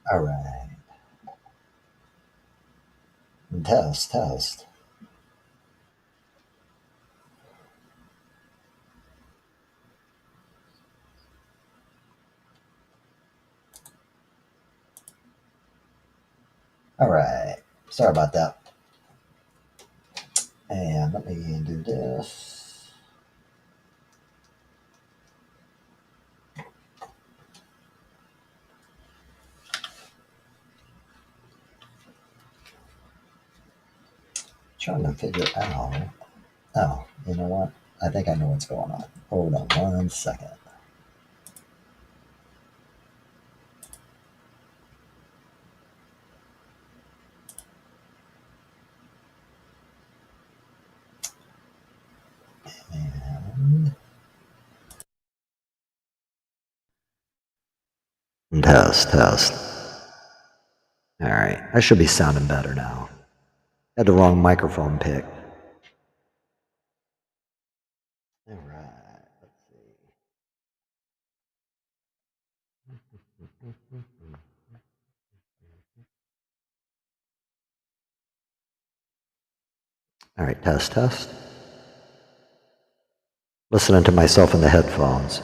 All right. Test, test. All right. Sorry about that. And let me do this. Trying to figure out. Oh, you know what? I think I know what's going on. Hold on 1 second. And test, test. All right. I should be sounding better now. Had the wrong microphone picked. All right. Let's see. All right. Test, test. Listening to myself in the headphones.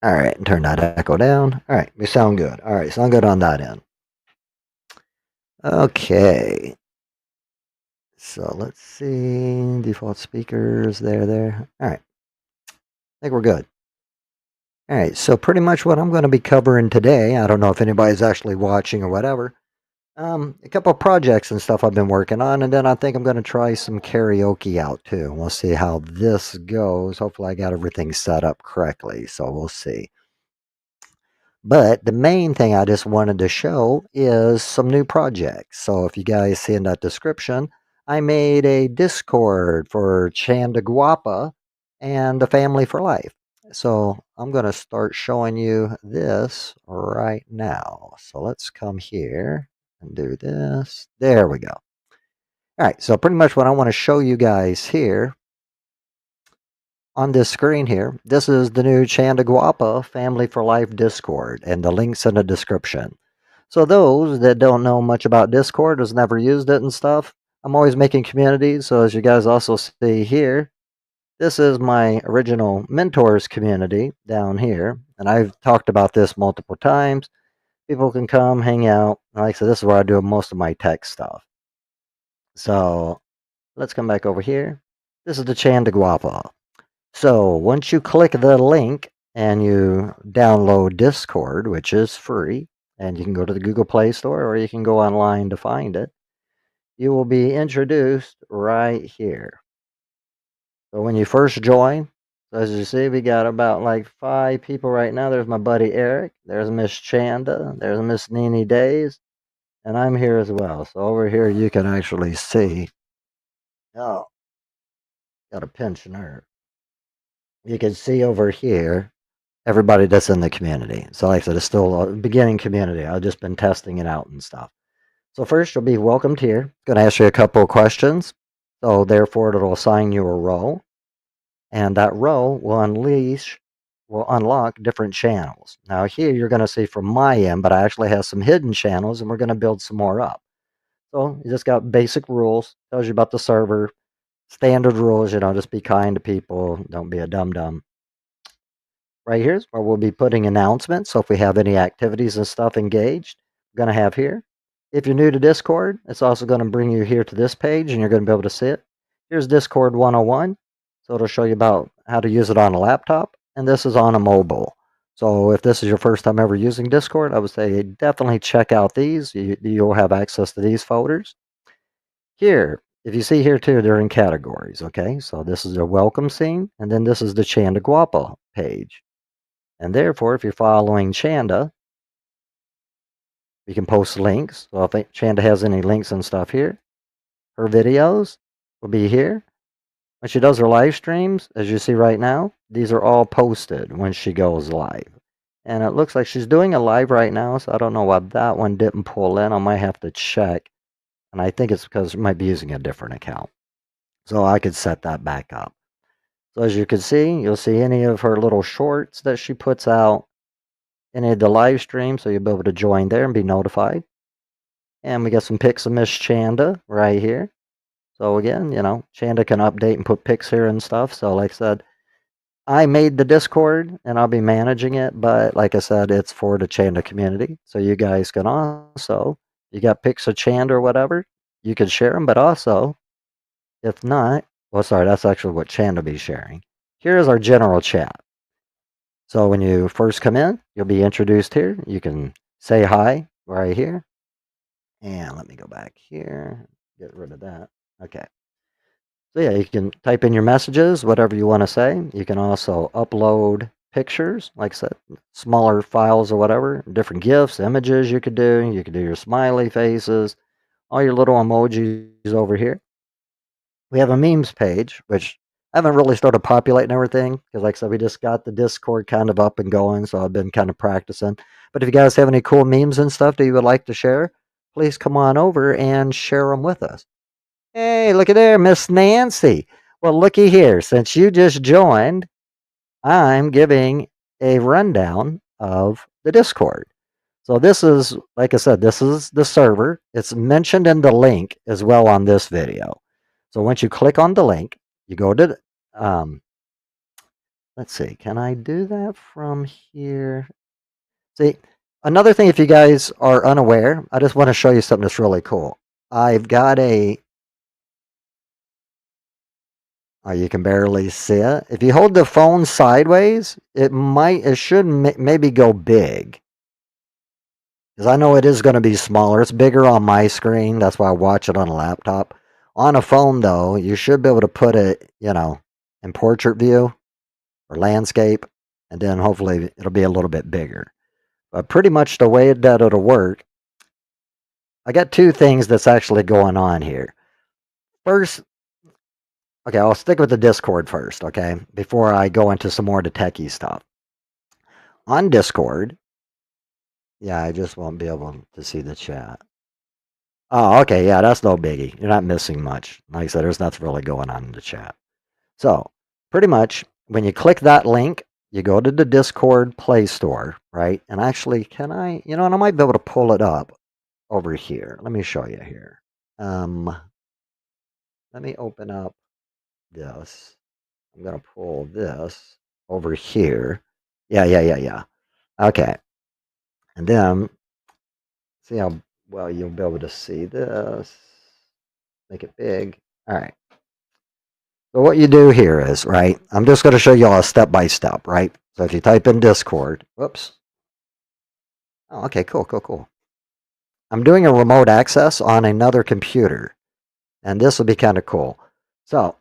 All right. And turn that echo down. All right. We sound good. All right. Sound good on that end. Okay. So let's see. Default speakers. There. All right. I think we're good. All right. So pretty much what I'm going to be covering today, I don't know if anybody's actually watching or whatever. A couple of projects and stuff I've been working on, and then I think I'm going to try some karaoke out too. We'll see how this goes. Hopefully, I got everything set up correctly, so we'll see. But the main thing I just wanted to show is some new projects. So if you guys see in that description, I made a Discord for Chandaguapa and the Family for Life. So I'm going to start showing you this right now. So let's come here and do this. There we go. All right. So pretty much what I want to show you guys here on this screen here, this is the new Chandaguapa Family for Life Discord, and the link's in the description. So those that don't know much about Discord, has never used it and stuff, I'm always making communities. So as you guys also see here, this is my original mentors community down here, and I've talked about this multiple times. People can come hang out. Like I said, this is where I do most of my tech stuff. So let's come back over here. This is the Chandaguapa. So once you click the link and you download Discord, which is free, and you can go to the Google Play Store or you can go online to find it, you will be introduced right here. So when you first join, so as you see, we got about like 5 people right now. There's my buddy Eric, there's Miss Chanda, there's Miss Nene Days, and I'm here as well. So over here you can actually see. Oh, got a pinch nerve. You can see over here everybody that's in the community. So like I said, it's still a beginning community. I've just been testing it out and stuff. So first, you'll be welcomed here. Going to ask you a couple of questions. So therefore, it'll assign you a role, and that role will unlock different channels. Now here, you're going to see from my end, but I actually have some hidden channels, and we're going to build some more up. So you just got basic rules. Tells you about the server, standard rules. Just be kind to people. Don't be a dum dum. Right here is where we'll be putting announcements. So if we have any activities and stuff engaged, we're going to have here. If you're new to Discord, it's also going to bring you here to this page and you're going to be able to see it. Here's Discord 101. So it'll show you about how to use it on a laptop. And this is on a mobile. So if this is your first time ever using Discord, I would say definitely check out these. You'll have access to these folders. Here, if you see here too, they're in categories. Okay, so this is a welcome scene. And then this is the Chandaguapa page. And therefore, if you're following Chanda, you can post links. So if Chanda has any links and stuff here, her videos will be here. When she does her live streams, as you see right now, these are all posted when she goes live. And it looks like she's doing a live right now, so I don't know why that one didn't pull in. I might have to check. And I think it's because she might be using a different account. So I could set that back up. So as you can see, you'll see any of her little shorts that she puts out, any of the live streams, so you'll be able to join there and be notified. And we got some pics of Miss Chanda right here. So again, Chanda can update and put pics here and stuff. So like I said, I made the Discord and I'll be managing it, but like I said, it's for the Chanda community. So you guys can also, you got pics of Chanda or whatever, you can share them, but also, if not, well, sorry, that's actually what Chanda will be sharing. Here's our general chat. So when you first come in, you'll be introduced here. You can say hi right here. And let me go back here, get rid of that. Okay. So yeah, you can type in your messages, whatever you want to say. You can also upload pictures, like I said, smaller files or whatever, different GIFs, images you could do. You could do your smiley faces, all your little emojis over here. We have a memes page, which I haven't really started populating everything because, like I said, we just got the Discord kind of up and going, so I've been kind of practicing. But if you guys have any cool memes and stuff that you would like to share, please come on over and share them with us. Hey, look at there, Miss Nancy. Well, looky here. Since you just joined, I'm giving a rundown of the Discord. So this is, like I said, this is the server. It's mentioned in the link as well on this video. So once you click on the link, you go to, let's see, can I do that from here? See, another thing, if you guys are unaware, I just want to show you something that's really cool. I've got a, oh, you can barely see it. If you hold the phone sideways, it should maybe go big. Because I know it is going to be smaller. It's bigger on my screen. That's why I watch it on a laptop. On a phone, though, you should be able to put it, in portrait view or landscape. And then hopefully it'll be a little bit bigger. But pretty much the way that it'll work, I got two things that's actually going on here. First, okay, I'll stick with the Discord first, okay, before I go into some more of the techie stuff. On Discord, yeah, I just won't be able to see the chat. Oh, okay. Yeah, that's no biggie. You're not missing much. Like I said, there's nothing really going on in the chat. So, pretty much, when you click that link, you go to the Discord Play Store, right? And actually, and I might be able to pull it up over here. Let me show you here. Let me open up this. I'm going to pull this over here. Yeah. Okay. And then, see how well you'll be able to see this. Make it big. All right. So what you do here is, right, I'm just going to show you all a step-by-step, right? So if you type in Discord, whoops. Oh, okay, cool. I'm doing a remote access on another computer, and this will be kind of cool. So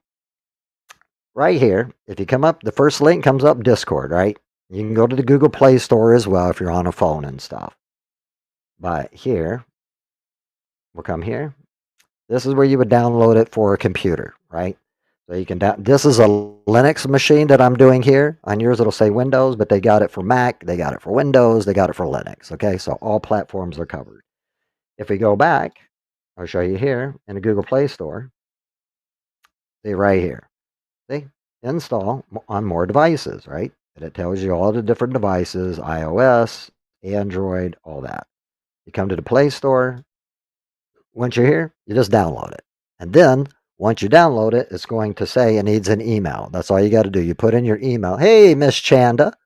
right here, if you come up, the first link comes up Discord, right? You can go to the Google Play Store as well if you're on a phone and stuff. But here, we'll come here. This is where you would download it for a computer, right? So you can this is a Linux machine that I'm doing here. On yours it'll say Windows, but they got it for Mac, they got it for Windows, they got it for Linux. Okay, so all platforms are covered. If we go back, I'll show you here in the Google Play Store. See right here. See? Install on more devices, right? And it tells you all the different devices, iOS, Android, all that. You come to the Play Store. Once you're here, you just download it. And then once you download it, it's going to say it needs an email. That's all you got to do. You put in your email. Hey, Miss Chanda.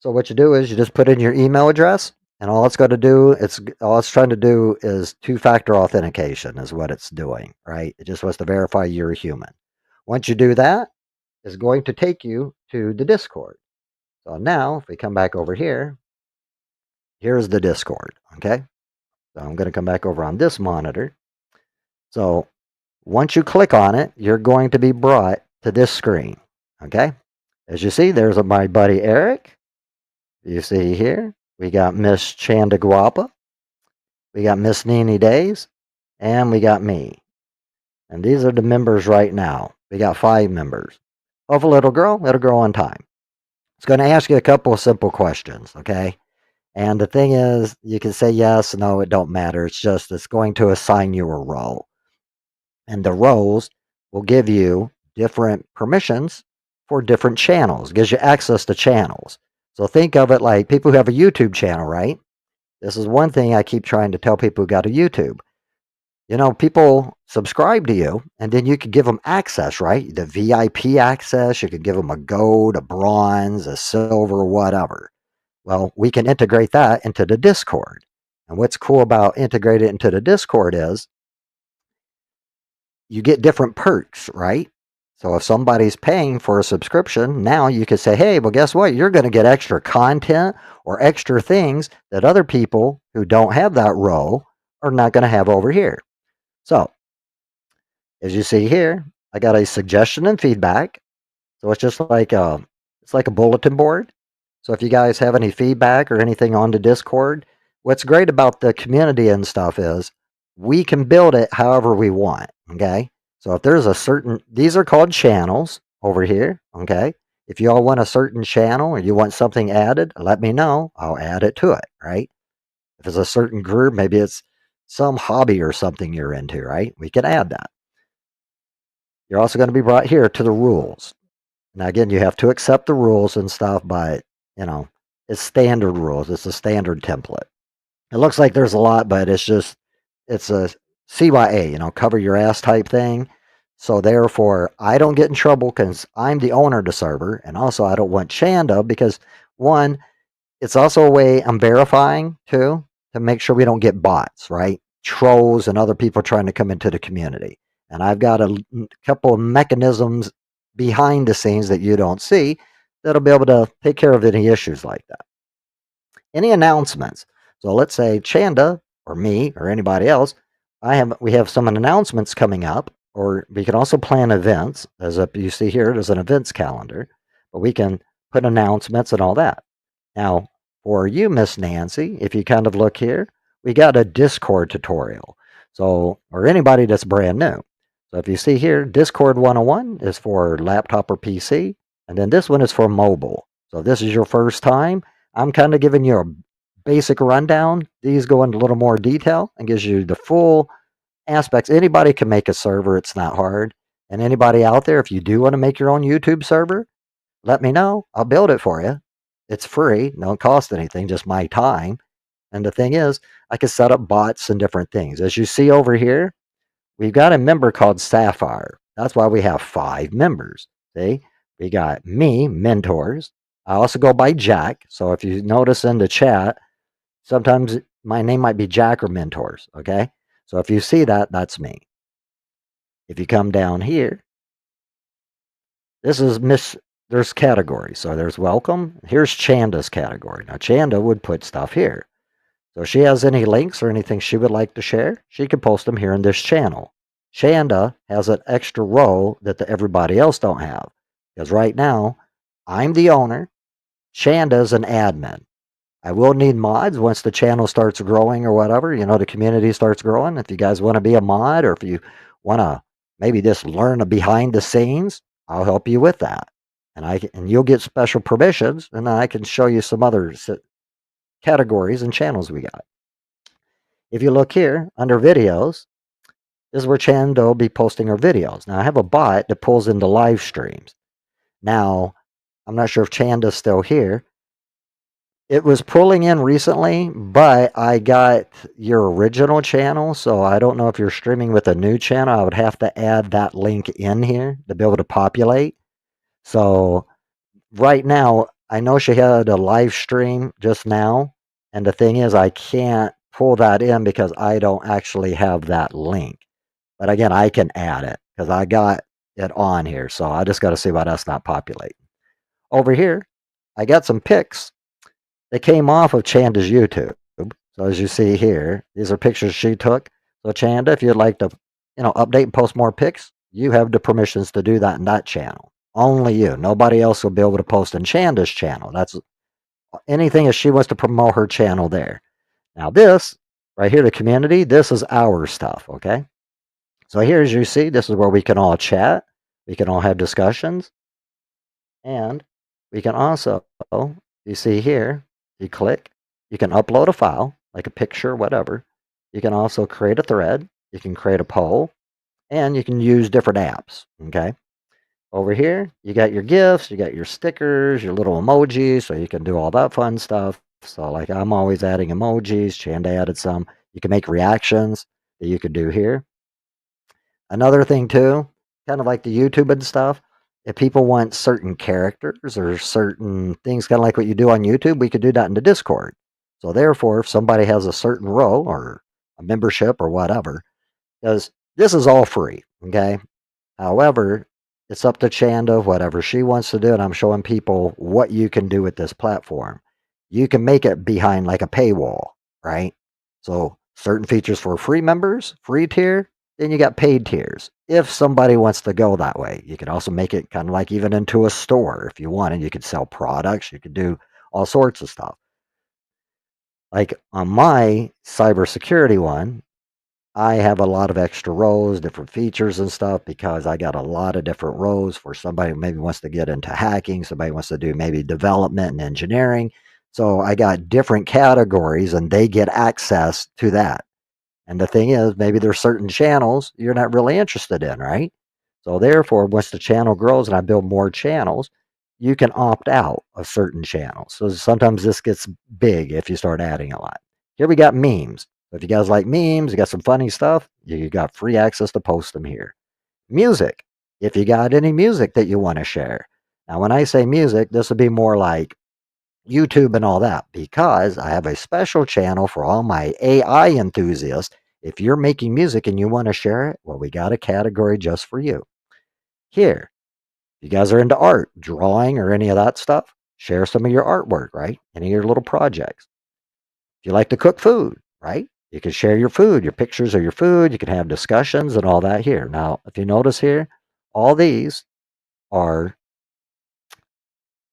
So what you do is you just put in your email address, and all it's going to do, all it's trying to do is two-factor authentication is what it's doing, right? It just wants to verify you're a human. Once you do that, it's going to take you to the Discord. So now, if we come back over here, here's the Discord, okay? So I'm going to come back over on this monitor. So once you click on it, you're going to be brought to this screen, okay? As you see, there's my buddy Eric. You see here, we got Miss Chanda Guapa, we got Miss Nini Days, and we got me. And these are the members right now. We got 5 members. Hopefully it'll grow on time. It's going to ask you a couple of simple questions, okay? And the thing is, you can say yes, no, it don't matter. It's going to assign you a role. And the roles will give you different permissions for different channels. It gives you access to channels. So think of it like people who have a YouTube channel, right? This is one thing I keep trying to tell people who got a YouTube. People subscribe to you, and then you can give them access, right? The VIP access, you can give them a gold, a bronze, a silver, whatever. Well, we can integrate that into the Discord. And what's cool about integrating it into the Discord is you get different perks, right? So if somebody's paying for a subscription, now you could say, hey, well, guess what? You're going to get extra content or extra things that other people who don't have that role are not going to have over here. So as you see here, I got a suggestion and feedback. So it's like a bulletin board. So if you guys have any feedback or anything on the Discord, what's great about the community and stuff is we can build it however we want. Okay. So if there's these are called channels over here. Okay. If you all want a certain channel or you want something added, let me know. I'll add it to it. Right. If it's a certain group, maybe it's some hobby or something you're into, right? We can add that. You're also going to be brought here to the rules. Now, again, you have to accept the rules and stuff, but, it's standard rules. It's a standard template. It looks like there's a lot, but it's a CYA, cover your ass type thing. So therefore, I don't get in trouble because I'm the owner of the server. And also, I don't want Chanda because, one, it's also a way I'm verifying, too, to make sure we don't get bots, right? Trolls and other people trying to come into the community. And I've got a couple of mechanisms behind the scenes that you don't see that'll be able to take care of any issues like that. Any announcements? So let's say Chanda or me or anybody else, we have some announcements coming up, or we can also plan events. You see here, there's an events calendar, but we can put announcements and all that. Now, for you, Miss Nancy, if you kind of look here, we got a Discord tutorial. So, or anybody that's brand new. So if you see here, Discord 101 is for laptop or PC, and then this one is for mobile. So if this is your first time, I'm kind of giving you a basic rundown. These go into a little more detail and gives you the full aspects. Anybody can make a server. It's not hard. And anybody out there, if you do want to make your own YouTube server, let me know. I'll build it for you. It's free. Don't cost anything, just my time. And the thing is, I can set up bots and different things. As you see over here, we've got a member called Sapphire. That's why we have 5 members. See, we got me, mentors. I also go by Jack. So if you notice in the chat, sometimes my name might be Jack or mentors. Okay. So if you see that, that's me. If you come down here, this is there's categories. So there's welcome. Here's Chanda's category. Now, Chanda would put stuff here. So if she has any links or anything she would like to share, she can post them here in this channel. Chanda has an extra role that everybody else don't have. Because right now, I'm the owner. Chanda's an admin. I will need mods once the channel starts growing or whatever, the community starts growing. If you guys want to be a mod or if you want to maybe just learn behind the scenes, I'll help you with that. And you'll get special permissions, and then I can show you some other categories and channels we got. If you look here under videos, this is where Chanda will be posting her videos. Now I have a bot that pulls into live streams. Now, I'm not sure if Chanda's still here. It was pulling in recently, but I got your original channel, so I don't know if you're streaming with a new channel. I would have to add that link in here to be able to populate. So right now, I know she had a live stream just now, and the thing is I can't pull that in because I don't actually have that link. But again, I can add it because I got it on here, so I just got to see why that's not populating. Over here, I got some pics that came off of Chanda's YouTube. So as you see here, these are pictures she took. So Chanda, if you'd like to, update and post more pics, you have the permissions to do that in that channel. Only you. Nobody else will be able to post in Chanda's channel. That's anything if she wants to promote her channel there. Now this, right here, the community, this is our stuff, okay? So here, as you see, this is where we can all chat. We can all have discussions. And we can also, you see here, you click, you can upload a file, like a picture, whatever. You can also create a thread. You can create a poll. And you can use different apps, okay? Over here, you got your GIFs, you got your stickers, your little emojis, so you can do all that fun stuff. So, like, I'm always adding emojis. Chanda added some. You can make reactions that you could do here. Another thing too, kind of like the YouTube and stuff, if people want certain characters or certain things, kind of like what you do on YouTube, we could do that in the Discord. So therefore, if somebody has a certain row or a membership or whatever, because this is all free, okay? However, it's up to Chanda, whatever she wants to do, and I'm showing people what you can do with this platform. You can make it behind like a paywall, right? So certain features for free members, free tier, then you got paid tiers. If somebody wants to go that way, you can also make it kind of like even into a store if you wanted. You could sell products, you could do all sorts of stuff. Like on my cybersecurity one, I have a lot of extra rows, different features and stuff because I got a lot of different rows for somebody who maybe wants to get into hacking, somebody wants to do maybe development and engineering. So I got different categories and they get access to that. And the thing is, maybe there's certain channels you're not really interested in, right? So therefore, once the channel grows and I build more channels, you can opt out of certain channels. So sometimes this gets big if you start adding a lot. Here we got memes. So if you guys like memes, you got some funny stuff, you got free access to post them here. Music. If you got any music that you want to share. Now, when I say music, this would be more like YouTube and all that because I have a special channel for all my AI enthusiasts. If you're making music and you want to share it, well, we got a category just for you. Here, if you guys are into art, drawing, or any of that stuff, share some of your artwork, right? Any of your little projects. If you like to cook food, right? You can share your food, your pictures of your food. You can have discussions and all that here. Now, if you notice here, all these are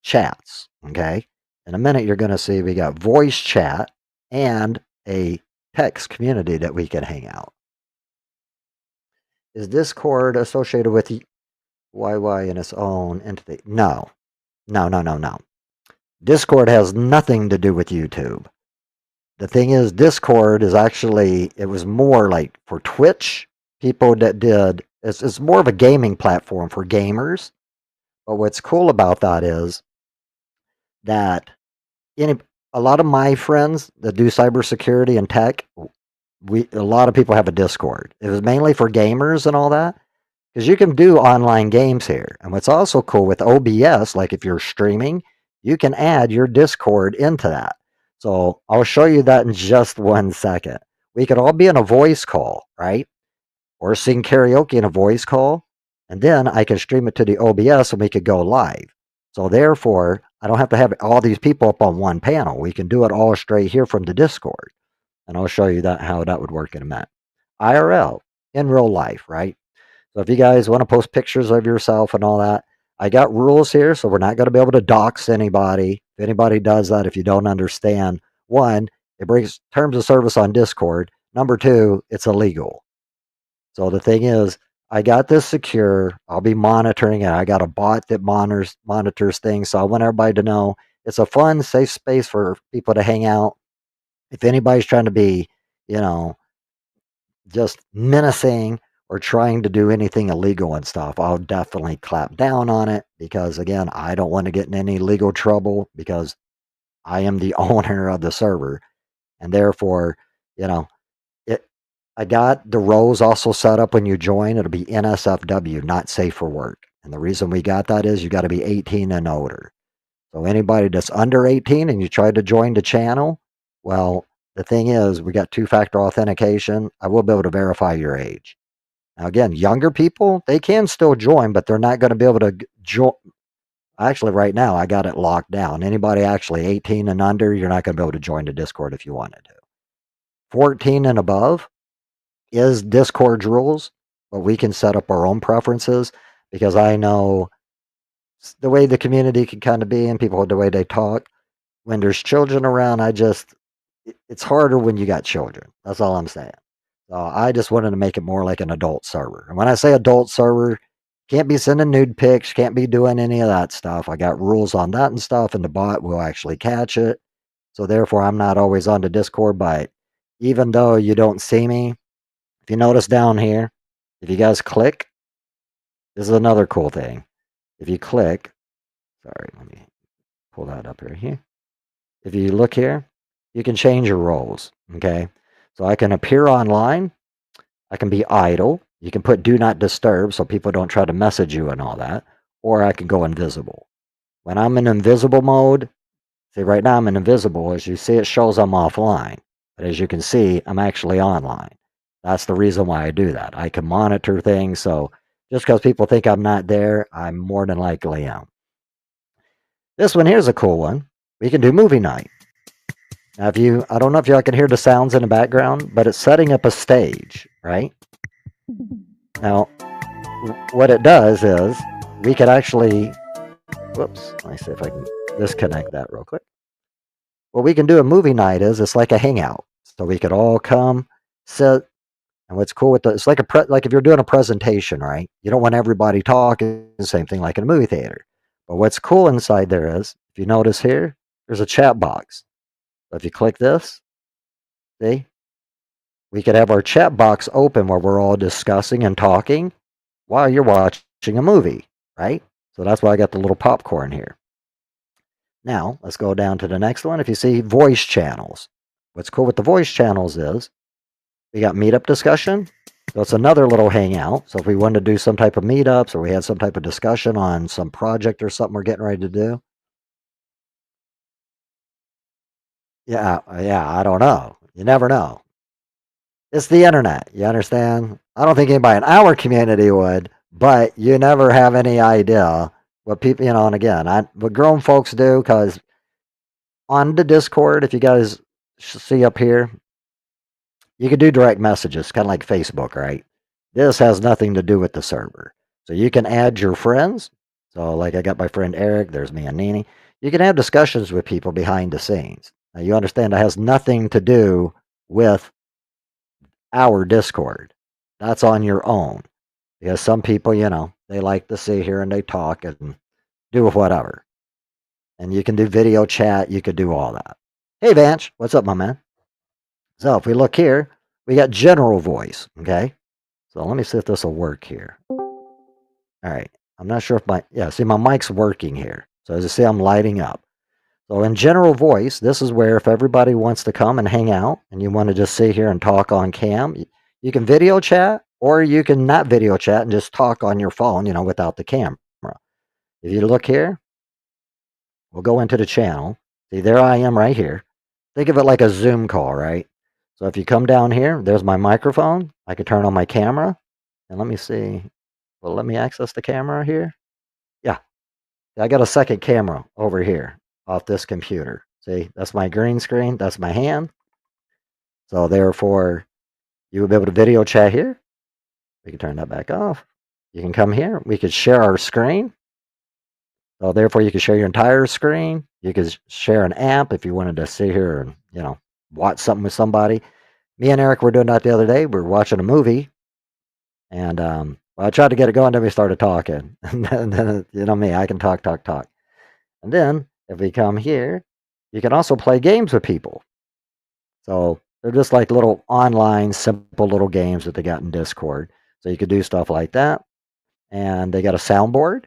chats. Okay. In a minute, you're going to see we got voice chat and a text community that we can hang out. Is Discord associated with YY in its own entity? No, no, no, no, no. Discord has nothing to do with YouTube. The thing is, Discord is actually, it was more like for Twitch, people that did, it's more of a gaming platform for gamers. But what's cool about that is that any a lot of my friends that do cybersecurity and tech, a lot of people have a Discord. It was mainly for gamers and all that because you can do online games here. And what's also cool with OBS, like if you're streaming, you can add your Discord into that. So I'll show you that in just 1 second. We could all be in a voice call, right? Or sing karaoke in a voice call, and then I can stream it to the OBS and we could go live. So therefore, I don't have to have all these people up on one panel. We can do it all straight here from the Discord. And I'll show you that how that would work in a minute. IRL, in real life, right? So if you guys want to post pictures of yourself and all that, I got rules here, so we're not going to be able to dox anybody. If anybody does that, if you don't understand, one, it breaks terms of service on Discord. Number two, it's illegal. So the thing is, I got this secure. I'll be monitoring it. I got a bot that monitors things. So I want everybody to know it's a fun, safe space for people to hang out. If anybody's trying to be, you know, just menacing or trying to do anything illegal and stuff, I'll definitely clap down on it because again, I don't want to get in any legal trouble because I am the owner of the server. And therefore, you know, it, I got the roles also set up when you join. It'll be NSFW, not safe for work. And the reason we got that is you got to be 18 and older. So anybody that's under 18 and you try to join the channel, well, the thing is, we got two-factor authentication. I will be able to verify your age. Now, again, younger people, they can still join, but they're not going to be able to join. Actually, right now, I got it locked down. Anybody actually 18 and under, you're not going to be able to join the Discord if you wanted to. 14 and above is Discord's rules, but we can set up our own preferences because I know the way the community can kind of be and people, the way they talk. When there's children around, it's harder when you got children. That's all I'm saying. So I just wanted to make it more like an adult server. And when I say adult server, can't be sending nude pics, can't be doing any of that stuff. I got rules on that and stuff, and the bot will actually catch it. So therefore, I'm not always on the Discord, but even though you don't see me, if you notice down here, if you guys click, this is another cool thing. if you click, sorry, let me pull that up here. If you look here, you can change your roles. Okay. So I can appear online. I can be idle. You can put do not disturb so people don't try to message you and all that. Or I can go invisible. When I'm in invisible mode, see, right now I'm in invisible. As you see, it shows I'm offline. But as you can see, I'm actually online. That's the reason why I do that. I can monitor things. So just because people think I'm not there, I'm more than likely am. This one here's a cool one. We can do movie night. Now, I don't know if y'all can hear the sounds in the background, but it's setting up a stage, right? Now, what it does is we could actually, whoops, let me see if I can disconnect that real quick. What we can do a movie night is it's like a hangout. So we could all come, sit, and what's cool with it's like like if you're doing a presentation, right? You don't want everybody talking, the same thing like in a movie theater. But what's cool inside there is, if you notice here, there's a chat box. So if you click this, see, we could have our chat box open where we're all discussing and talking while you're watching a movie, right? So that's why I got the little popcorn here. Now, let's go down to the next one. If you see voice channels, what's cool with the voice channels is we got meetup discussion. So it's another little hangout. So if we wanted to do some type of meetups or we had some type of discussion on some project or something we're getting ready to do. Yeah, I don't know. You never know. It's the internet. You understand? I don't think anybody in our community would, but you never have any idea what people, and again, what grown folks do, because on the Discord, if you guys see up here, you can do direct messages, kind of like Facebook, right? This has nothing to do with the server. So you can add your friends. So, like I got my friend Eric, there's me and Nini. You can have discussions with people behind the scenes. Now, you understand that has nothing to do with our Discord. That's on your own. Because some people, they like to sit here and they talk and do whatever. And you can do video chat, you could do all that. Hey, Vanch, what's up, my man? So if we look here, we got general voice, okay? So let me see if this will work here. All right. I'm not sure if see, my mic's working here. So as you see, I'm lighting up. So in general voice, this is where if everybody wants to come and hang out and you want to just sit here and talk on cam, you can video chat or you can not video chat and just talk on your phone, without the camera. If you look here, we'll go into the channel. See, there I am right here. Think of it like a Zoom call, right? So if you come down here, there's my microphone. I could turn on my camera. And let me see. Well, let me access the camera here. Yeah, I got a second camera over here off this computer. See, that's my green screen. That's my hand. So therefore, you would be able to video chat here. We can turn that back off. You can come here. We could share our screen. So therefore, you can share your entire screen. You could share an app if you wanted to sit here and, watch something with somebody. Me and Eric were doing that the other day. We were watching a movie. And well, I tried to get it going, then we started talking. And then, me, I can talk. And then if we come here, you can also play games with people. So they're just like little online, simple little games that they got in Discord. So you could do stuff like that. And they got a soundboard.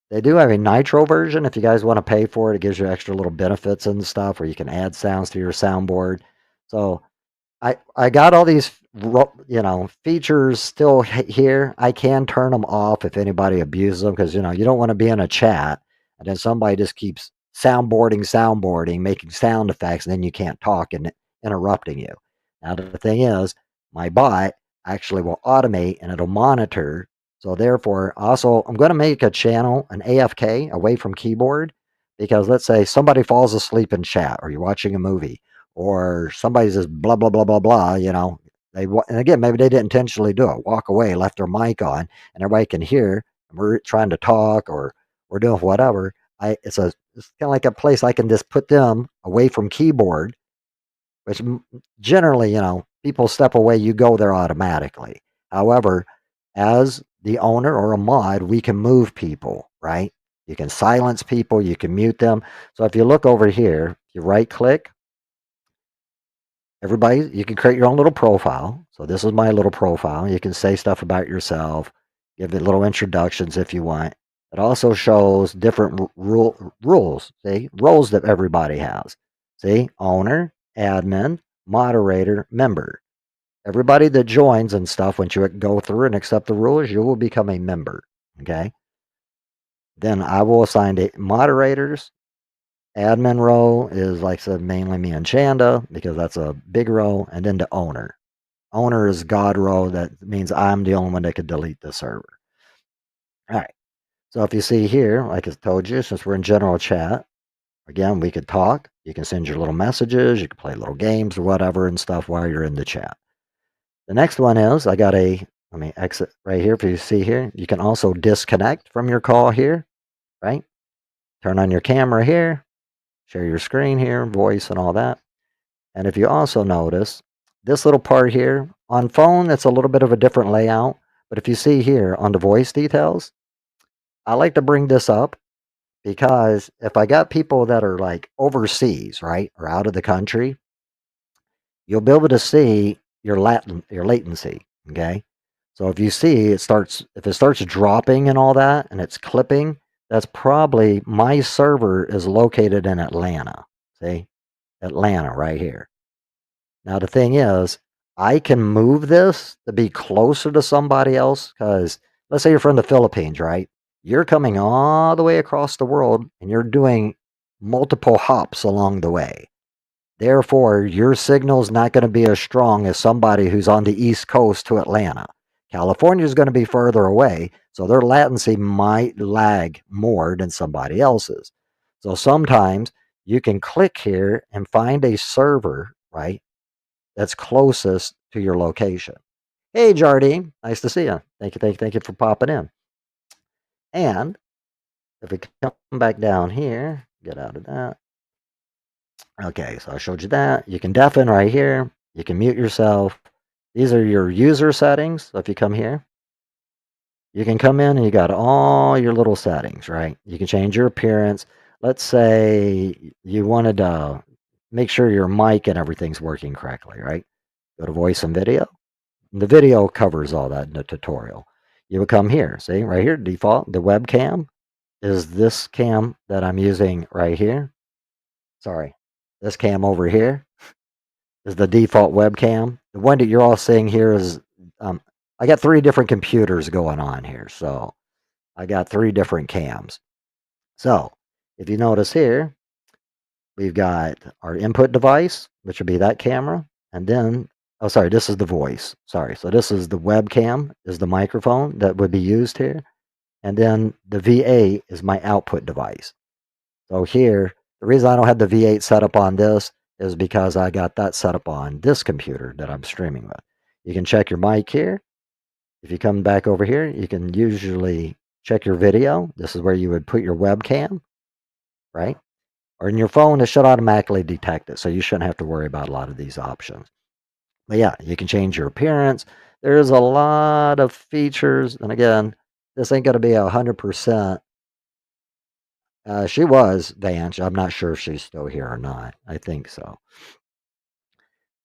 They do have a Nitro version. If you guys want to pay for it, it gives you extra little benefits and stuff where you can add sounds to your soundboard. So I got all these features still here. I can turn them off if anybody abuses them because you don't want to be in a chat and then somebody just keeps soundboarding, making sound effects, and then you can't talk and interrupting you. Now the thing is, my bot actually will automate and it'll monitor. So therefore, also I'm going to make a channel, an AFK, away from keyboard, because let's say somebody falls asleep in chat or you're watching a movie or somebody says blah blah blah blah blah, and again maybe they didn't intentionally do it, walk away, left their mic on, and everybody can hear. And we're trying to talk or we're doing whatever. It's kind of like a place I can just put them away from keyboard, which generally people step away, you go there automatically. However, as the owner or a mod, we can move people, right? You can silence people, you can mute them. So if you look over here, if you right click, everybody, you can create your own little profile. So this is my little profile. You can say stuff about yourself, give it little introductions if you want. It also shows different rules, see, roles that everybody has. See, owner, admin, moderator, member. Everybody that joins and stuff, once you go through and accept the rules, you will become a member. Okay. Then I will assign moderators. Admin role is, like I said, mainly me and Chanda because that's a big role. And then the owner. Owner is God role. That means I'm the only one that could delete the server. All right. So if you see here, like I told you, since we're in general chat, again, we could talk. You can send your little messages. You can play little games or whatever and stuff while you're in the chat. The next one is let me exit right here. If you see here, you can also disconnect from your call here, right? Turn on your camera here, share your screen here, voice and all that. And if you also notice this little part here on phone, it's a little bit of a different layout. But if you see here on the voice details, I like to bring this up because if I got people that are like overseas, right, or out of the country, you'll be able to see your latency. Okay. So if you see if it starts dropping and all that and it's clipping, that's probably my server is located in Atlanta. See, Atlanta right here. Now the thing is, I can move this to be closer to somebody else because let's say you're from the Philippines, right? You're coming all the way across the world and you're doing multiple hops along the way. Therefore, your signal is not going to be as strong as somebody who's on the East Coast to Atlanta. California is going to be further away, so their latency might lag more than somebody else's. So sometimes you can click here and find a server, right, that's closest to your location. Hey, Jardine, nice to see you. Thank you for popping in. And if we come back down here, get out of that. Okay, so I showed you that. You can deafen right here. You can mute yourself. These are your user settings. So if you come here, you can come in and you got all your little settings, right? You can change your appearance. Let's say you wanted to make sure your mic and everything's working correctly, right? Go to voice and video. And the video covers all that in the tutorial. You would come here, see right here, default, the webcam is this cam that I'm using right here. Sorry, this cam over here is the default webcam. The one that you're all seeing here is, I got 3 different computers going on here. So I got 3 different cams. So if you notice here, we've got our input device, which would be that camera. And then, oh, sorry, this is the voice. Sorry. So this is the webcam, is the microphone that would be used here. And then the V8 is my output device. So here, the reason I don't have the V8 set up on this is because I got that set up on this computer that I'm streaming with. You can check your mic here. If you come back over here, you can usually check your video. This is where you would put your webcam, right? Or in your phone, it should automatically detect it. So you shouldn't have to worry about a lot of these options. But yeah, you can change your appearance. There's a lot of features. And again, this ain't going to be 100%. She was Vance. I'm not sure if she's still here or not. I think so.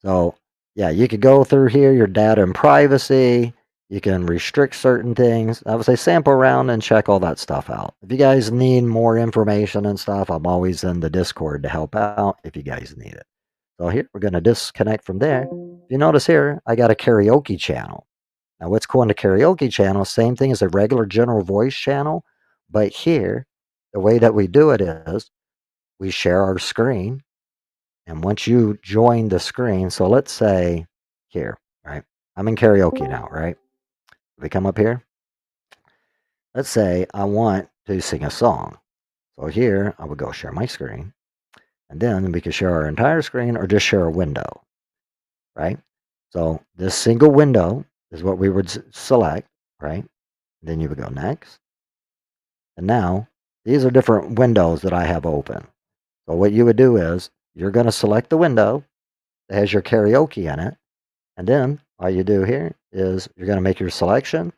So, yeah, you could go through here, your data and privacy. You can restrict certain things. I would say sample around and check all that stuff out. If you guys need more information and stuff, I'm always in the Discord to help out if you guys need it. So here, we're going to disconnect from there. If you notice here, I got a karaoke channel. Now, what's cool in the karaoke channel, same thing as a regular general voice channel, but here, the way that we do it is we share our screen. And once you join the screen, so let's say here, right? I'm in karaoke now, right? We come up here. Let's say I want to sing a song. So here, I would go share my screen. And then we could share our entire screen or just share a window, right? So this single window is what we would select, right? Then you would go next. And now these are different windows that I have open. So what you would do is you're going to select the window that has your karaoke in it. And then all you do here is you're going to make your selection.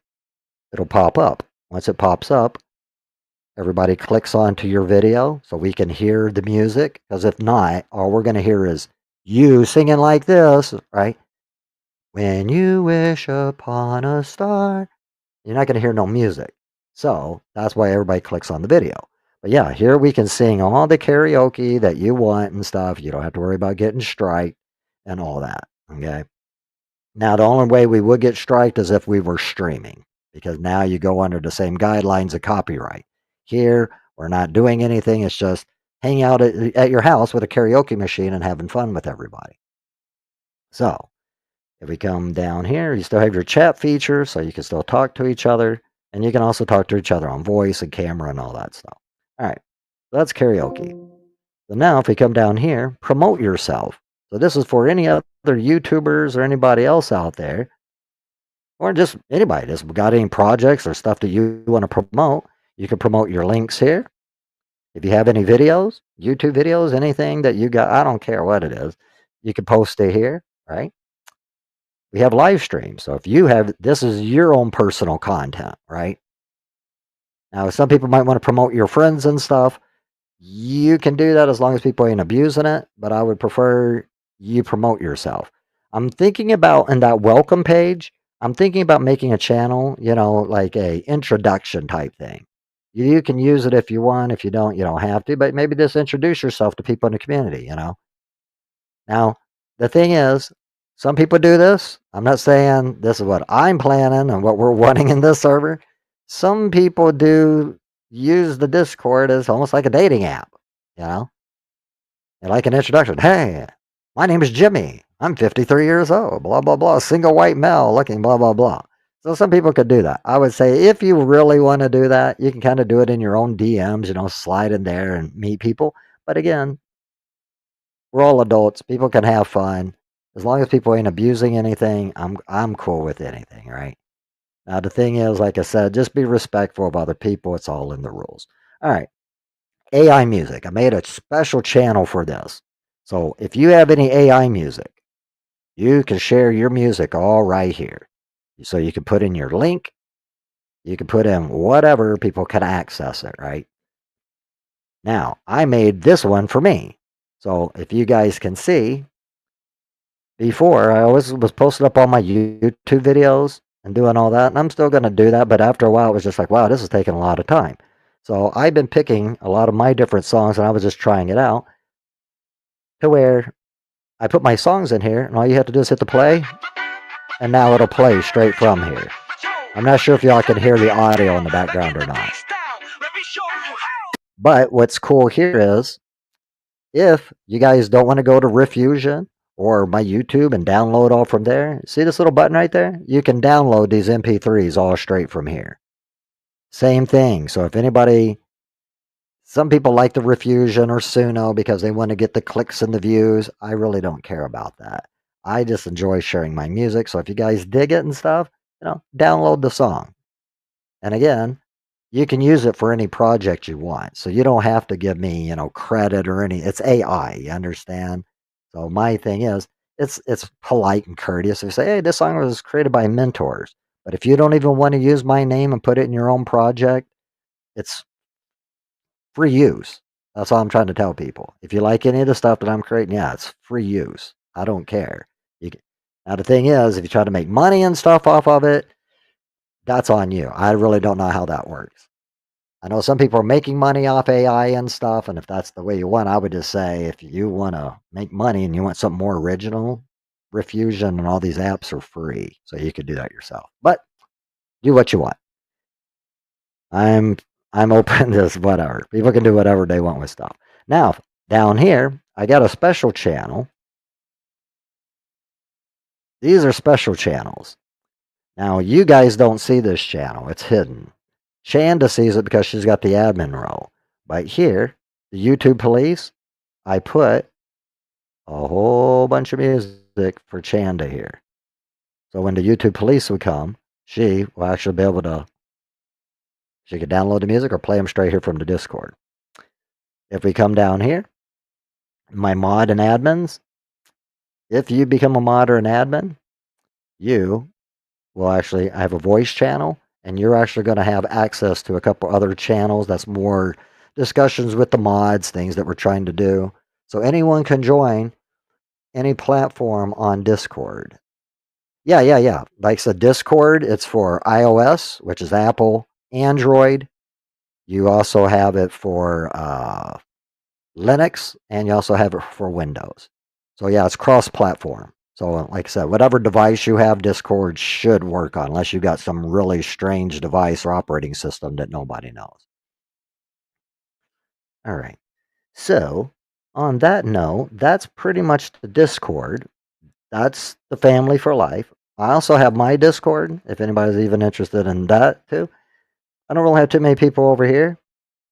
It'll pop up. Once it pops up, everybody clicks onto your video so we can hear the music. Because if not, all we're going to hear is you singing like this, right? When you wish upon a star, you're not going to hear no music. So that's why everybody clicks on the video. But yeah, here we can sing all the karaoke that you want and stuff. You don't have to worry about getting striked and all that. Okay. Now, the only way we would get striked is if we were streaming, because now you go under the same guidelines of copyright. Here, we're not doing anything. It's just hanging out at your house with a karaoke machine and having fun with everybody. So, if we come down here, you still have your chat feature, so you can still talk to each other, and you can also talk to each other on voice and camera and all that stuff. All right, so that's karaoke. So now, if we come down here, promote yourself. So this is for any other YouTubers or anybody else out there, or just anybody that's got any projects or stuff that you want to promote. You can promote your links here. If you have any videos, YouTube videos, anything that you got, I don't care what it is, you can post it here, right? We have live streams. So if you have, this is your own personal content, right? Now, some people might want to promote your friends and stuff. You can do that as long as people ain't abusing it, but I would prefer you promote yourself. I'm thinking about in that welcome page, I'm thinking about making a channel, like a introduction type thing. You can use it if you want. If you don't, you don't have to, but maybe just introduce yourself to people in the community. Now, the thing is, some people do this. I'm not saying this is what I'm planning and what we're wanting in this server. Some people do use the Discord as almost like a dating app, you know, and like an introduction. Hey, my name is Jimmy. I'm 53 years old, blah, blah, blah, single white male looking, blah, blah, blah. So some people could do that. I would say if you really want to do that, you can kind of do it in your own DMs, slide in there and meet people. But again, we're all adults. People can have fun. As long as people ain't abusing anything, I'm cool with anything, right? Now the thing is, like I said, just be respectful of other people. It's all in the rules. All right. AI music. I made a special channel for this. So if you have any AI music, you can share your music all right here. So you can put in your link, you can put in whatever, people can access it, right? Now, I made this one for me. So if you guys can see, before, I always was posting up all my YouTube videos and doing all that, and I'm still going to do that, but after a while, it was just like, wow, this is taking a lot of time. So I've been picking a lot of my different songs, and I was just trying it out to where I put my songs in here, and all you have to do is hit the play, and now it'll play straight from here. I'm not sure if y'all can hear the audio in the background or not. But what's cool here is, if you guys don't want to go to Refusion or my YouTube and download all from there, see this little button right there? You can download these MP3s all straight from here. Same thing. So if anybody, some people like the Refusion or Suno because they want to get the clicks and the views. I really don't care about that. I just enjoy sharing my music. So if you guys dig it and stuff, download the song. And again, you can use it for any project you want. So you don't have to give me, credit or any. It's AI, you understand? So my thing is, it's polite and courteous. If you say, hey, this song was created by mentors. But if you don't even want to use my name and put it in your own project, it's free use. That's all I'm trying to tell people. If you like any of the stuff that I'm creating, yeah, it's free use. I don't care. Now the thing is, if you try to make money and stuff off of it, that's on you. I really don't know how that works. I know some people are making money off AI and stuff, and if that's the way you want, I would just say if you want to make money and you want something more original, Refusion and all these apps are free, so you could do that yourself. But do what you want. I'm I'm open to this, whatever. People can do whatever they want with stuff. Now, down here, I got a special channel. These are special channels. Now, you guys don't see this channel. It's hidden. Shanda sees it because she's got the admin role. But here, the YouTube police, I put a whole bunch of music for Chanda here. So when the YouTube police would come, she will actually be able to, she could download the music or play them straight here from the Discord. If we come down here, my mod and admins, if you become a mod or an admin, you will actually have a voice channel, and you're actually going to have access to a couple other channels that's more discussions with the mods, things that we're trying to do. So anyone can join any platform on Discord. Yeah. Like I said, Discord, it's for iOS, which is Apple, Android. You also have it for Linux, and you also have it for Windows. So yeah, it's cross-platform. So like I said, whatever device you have, Discord should work on, unless you've got some really strange device or operating system that nobody knows. All right. So on that note, that's pretty much the Discord. That's the family for life. I also have my Discord, if anybody's even interested in that too. I don't really have too many people over here.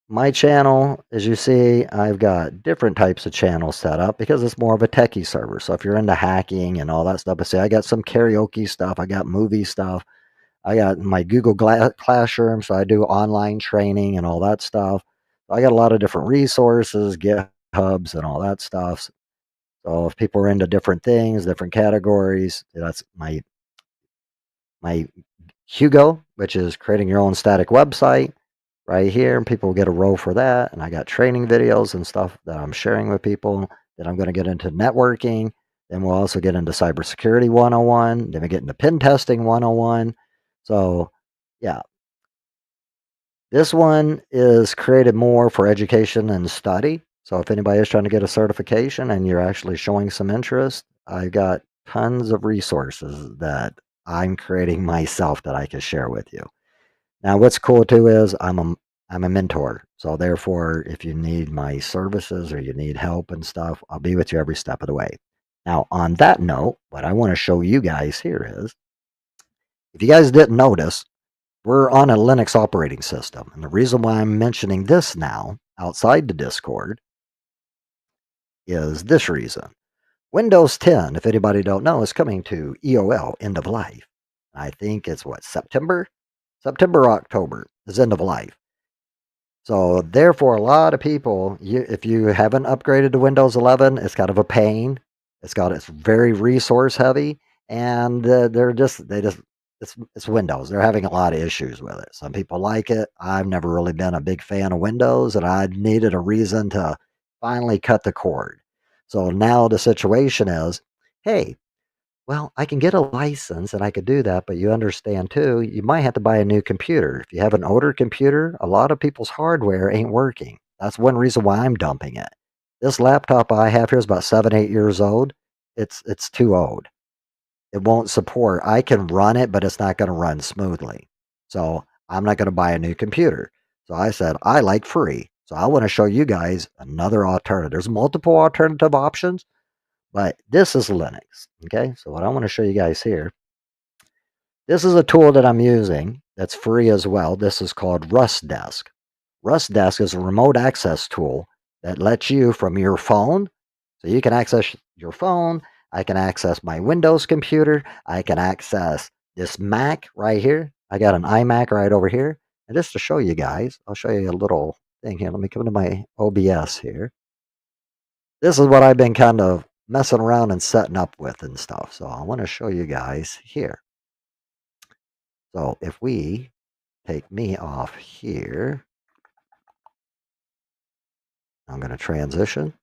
My channel, as you see, I've got different types of channels set up because it's more of a techie server. So if you're into hacking and all that stuff, I say I got some karaoke stuff, I got movie stuff, I got my Google Classroom, so I do online training and all that stuff. I got a lot of different resources, GitHubs, and all that stuff. So if people are into different things, different categories, that's my Hugo, which is creating your own static website right here. And people get a row for that. And I got training videos and stuff that I'm sharing with people. Then I'm going to get into networking. Then we'll also get into cybersecurity 101. Then we get into pen testing 101. So, yeah, this one is created more for education and study. So if anybody is trying to get a certification and you're actually showing some interest, I've got tons of resources that I'm creating myself that I can share with you. Now, what's cool too is I'm a mentor. So therefore, if you need my services or you need help and stuff, I'll be with you every step of the way. Now, on that note, what I want to show you guys here is, if you guys didn't notice, we're on a Linux operating system. And the reason why I'm mentioning this now outside the Discord is this reason. Windows 10, if anybody don't know, is coming to EOL, end of life. I think it's what, September? September or October is end of life. So therefore, a lot of people, if you haven't upgraded to Windows 11, it's kind of a pain. It's very resource heavy, and it's Windows. They're having a lot of issues with it. Some people like it. I've never really been a big fan of Windows, and I needed a reason to finally cut the cord. So now the situation is, hey, well, I can get a license and I could do that, but you understand too, you might have to buy a new computer. If you have an older computer, a lot of people's hardware ain't working. That's one reason why I'm dumping it. This laptop I have here is about 7, 8 years old. It's too old. It won't support. I can run it, but it's not going to run smoothly. So I'm not going to buy a new computer. So I said, I like free. So I want to show you guys another alternative. There's multiple alternative options, but this is Linux. Okay, so what I want to show you guys here, this is a tool that I'm using that's free as well. This is called Rust Desk. Rust Desk is a remote access tool that lets you from your phone, so you can access your phone. I can access my Windows computer. I can access this Mac right here. I got an iMac right over here. And just to show you guys, I'll show you a little thing here. Let me come to my OBS here. This is what I've been kind of messing around and setting up with and stuff. So I want to show you guys here. So if we take me off here, I'm going to transition.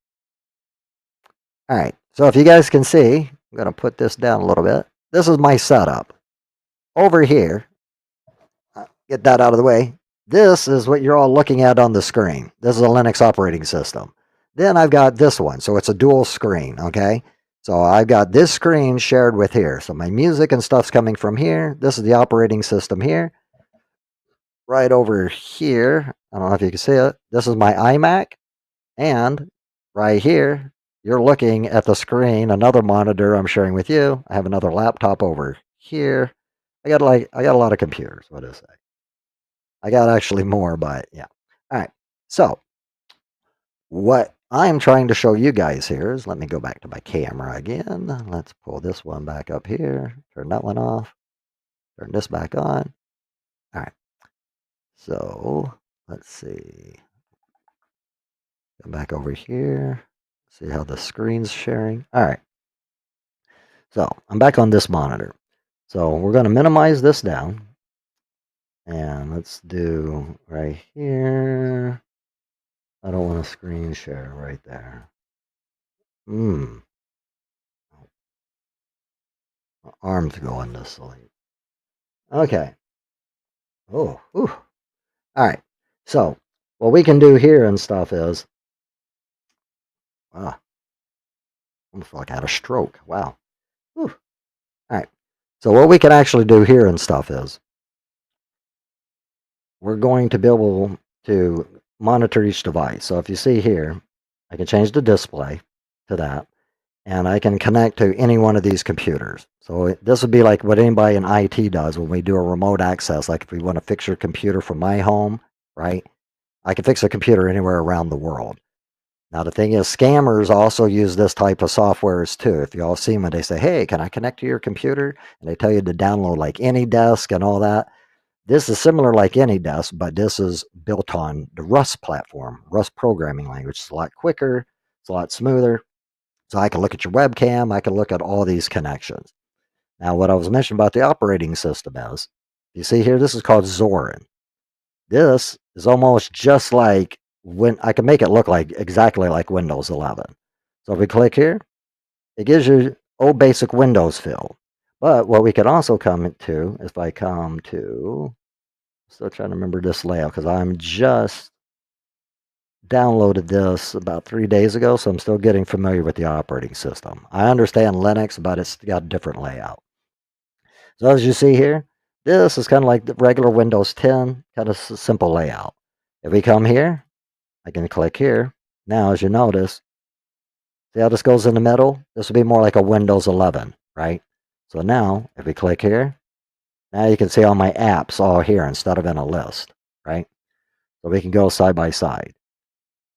All right. So if you guys can see, I'm going to put this down a little bit. This is my setup. Over here, get that out of the way. This is what you're all looking at on the screen. This is a Linux operating system. Then I've got this one. So it's a dual screen. Okay. So I've got this screen shared with here. So my music and stuff's coming from here. This is the operating system here. Right over here, I don't know if you can see it. This is my iMac. And right here, you're looking at the screen, another monitor I'm sharing with you. I have another laptop over here. I got a lot of computers. What is it? I got actually more, but yeah. All right. So what I'm trying to show you guys here is, let me go back to my camera again. Let's pull this one back up here. Turn that one off. Turn this back on. All right. So let's see. Come back over here. See how the screen's sharing. All right. So I'm back on this monitor. So we're going to minimize this down. And let's do right here. I don't want to screen share right there. My arm's going to sleep. Okay. Oh, whew. All right. So what we can do here and stuff is, ah, almost feel like I had a stroke. Wow. Whew. All right. So what we can actually do here and stuff is, we're going to be able to monitor each device. So if you see here, I can change the display to that, and I can connect to any one of these computers. So this would be like what anybody in IT does when we do a remote access. Like if we want to fix your computer from my home, right? I can fix a computer anywhere around the world. Now the thing is, scammers also use this type of softwares too. If you all see them and they say, "Hey, can I connect to your computer?" and they tell you to download like AnyDesk and all that. This is similar like AnyDesk, but this is built on the Rust platform, Rust programming language. It's a lot quicker, it's a lot smoother. So I can look at your webcam, I can look at all these connections. Now, what I was mentioning about the operating system is, you see here, this is called Zorin. This is almost just like when I can make it look like exactly like Windows 11. So if we click here, it gives you old basic Windows feel. But what we could also come to, if I come to, still trying to remember this layout because I'm just downloaded this about 3 days ago, so I'm still getting familiar with the operating system. I understand Linux, but it's got a different layout. So as you see here, this is kind of like the regular Windows 10, kind of simple layout. If we come here, I can click here. Now, as you notice, see how this goes in the middle? This would be more like a Windows 11, right? So now, if we click here, now you can see all my apps all here instead of in a list, right? So we can go side by side.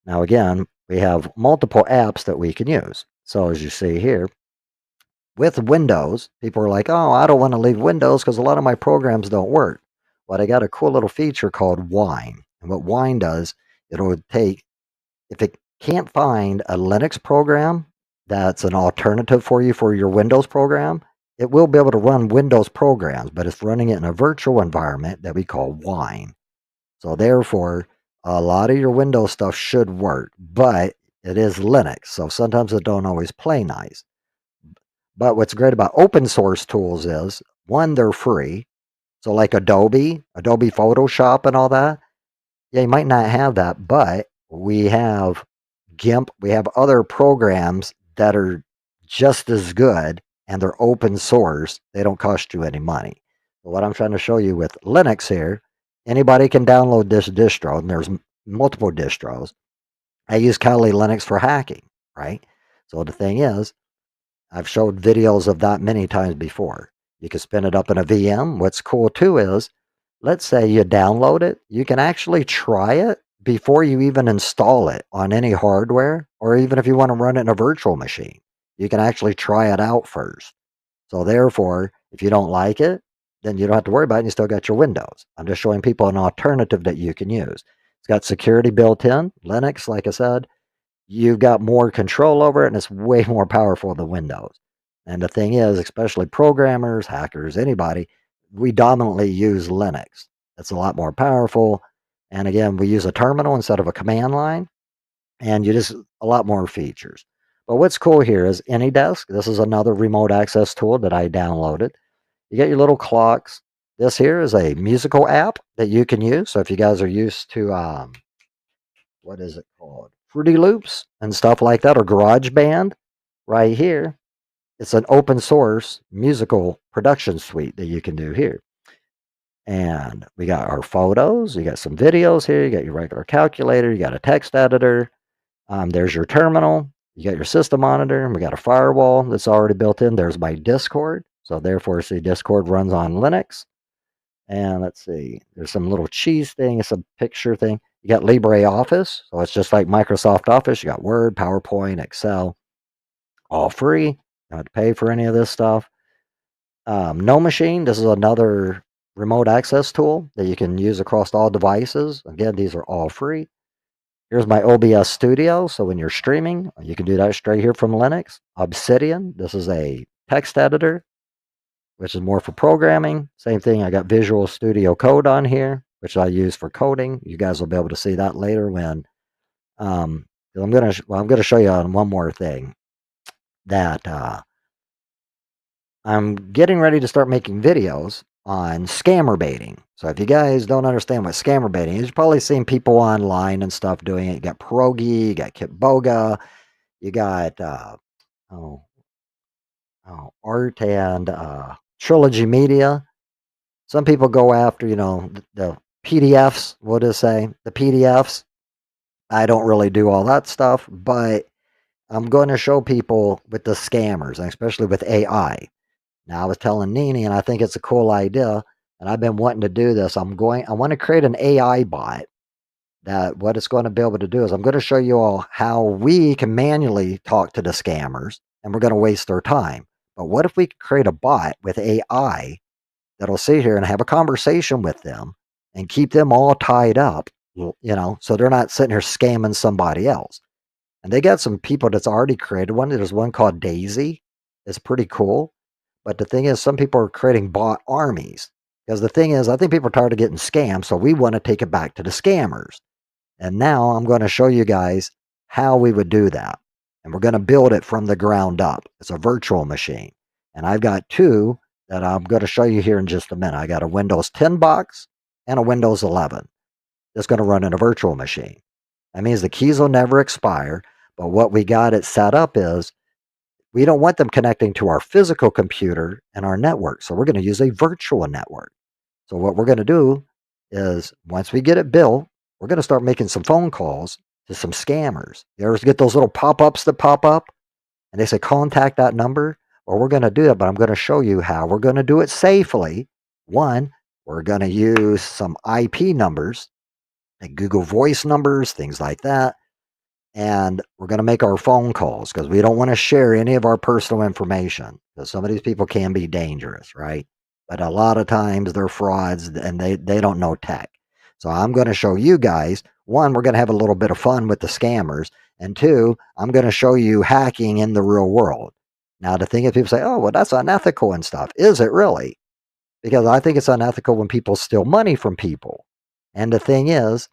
Now, again, we have multiple apps that we can use. So as you see here, with Windows, people are like, oh, I don't want to leave Windows because a lot of my programs don't work. But I got a cool little feature called Wine. And what Wine does, it'll take, if it can't find a Linux program that's an alternative for you for your Windows program, it will be able to run Windows programs, but it's running it in a virtual environment that we call Wine. So therefore, a lot of your Windows stuff should work, but it is Linux, so sometimes it don't always play nice. But what's great about open source tools is, one, they're free. So like Adobe Photoshop and all that, yeah, you might not have that, but we have GIMP, we have other programs that are just as good and they're open source. They don't cost you any money. But what I'm trying to show you with Linux here, anybody can download this distro, and there's multiple distros. I use Kali Linux for hacking, right? So the thing is, I've showed videos of that many times before. You can spin it up in a VM. What's cool too is, let's say you download it, you can actually try it before you even install it on any hardware, or even if you want to run it in a virtual machine, you can actually try it out first. So therefore, if you don't like it, then you don't have to worry about it. And you still got your Windows. I'm just showing people an alternative that you can use. It's got security built in. Linux, like I said, you've got more control over it, and it's way more powerful than Windows. And the thing is, especially programmers, hackers, anybody, we dominantly use Linux. It's a lot more powerful. And again, we use a terminal instead of a command line, and you just a lot more features. But what's cool here is AnyDesk. This is another remote access tool that I downloaded. You get your little clocks. This here is a musical app that you can use. So if you guys are used to what is it called? Fruity Loops and stuff like that, or GarageBand, right here. It's an open source musical production suite that you can do here. And we got our photos, you got some videos here, you got your regular calculator, you got a text editor. There's your terminal, you got your system monitor, and we got a firewall that's already built in. There's my Discord. So therefore, see, Discord runs on Linux. And let's see, there's some little cheese thing, it's a picture thing. You got LibreOffice, so it's just like Microsoft Office. You got Word, PowerPoint, Excel, all free. You don't have to pay for any of this stuff. No Machine, this is another remote access tool that you can use across all devices. Again, these are all free. Here's my OBS Studio, so when you're streaming, you can do that straight here from Linux. Obsidian, this is a text editor, which is more for programming. Same thing, I got Visual Studio Code on here, which I use for coding. You guys will be able to see that later when I'm gonna show you on one more thing that I'm getting ready to start making videos, on scammer baiting. So if you guys don't understand what scammer baiting is, you've probably seen people online and stuff doing it. You got Pierogi, you got Kitboga, you got oh, Art and Trilogy Media. Some people go after, the PDFs. What does it say? The PDFs. I don't really do all that stuff, but I'm going to show people with the scammers, and especially with AI. Now, I was telling Nini, and I think it's a cool idea, and I've been wanting to do this. I want to create an AI bot that what it's going to be able to do is I'm going to show you all how we can manually talk to the scammers, and we're going to waste their time. But what if we could create a bot with AI that'll sit here and have a conversation with them and keep them all tied up, so they're not sitting here scamming somebody else. And they got some people that's already created one. There's one called Daisy. It's pretty cool. But the thing is, some people are creating bot armies. Because the thing is, I think people are tired of getting scammed. So we want to take it back to the scammers. And now I'm going to show you guys how we would do that. And we're going to build it from the ground up. It's a virtual machine. And I've got two that I'm going to show you here in just a minute. I got a Windows 10 box and a Windows 11 that's going to run in a virtual machine. That means the keys will never expire. But what we got it set up is we don't want them connecting to our physical computer and our network. So we're going to use a virtual network. So what we're going to do is once we get it built, we're going to start making some phone calls to some scammers. You ever get those little pop-ups that pop up and they say contact that number? Well, we're going to do it, but I'm going to show you how we're going to do it safely. One, we're going to use some IP numbers, like Google Voice numbers, things like that. And we're going to make our phone calls because we don't want to share any of our personal information because some of these people can be dangerous, right? But a lot of times they're frauds and they don't know tech. So I'm going to show you guys, one, we're going to have a little bit of fun with the scammers. And two, I'm going to show you hacking in the real world. Now, the thing is, people say, oh, well, that's unethical and stuff. Is it really? Because I think it's unethical when people steal money from people. And the thing is,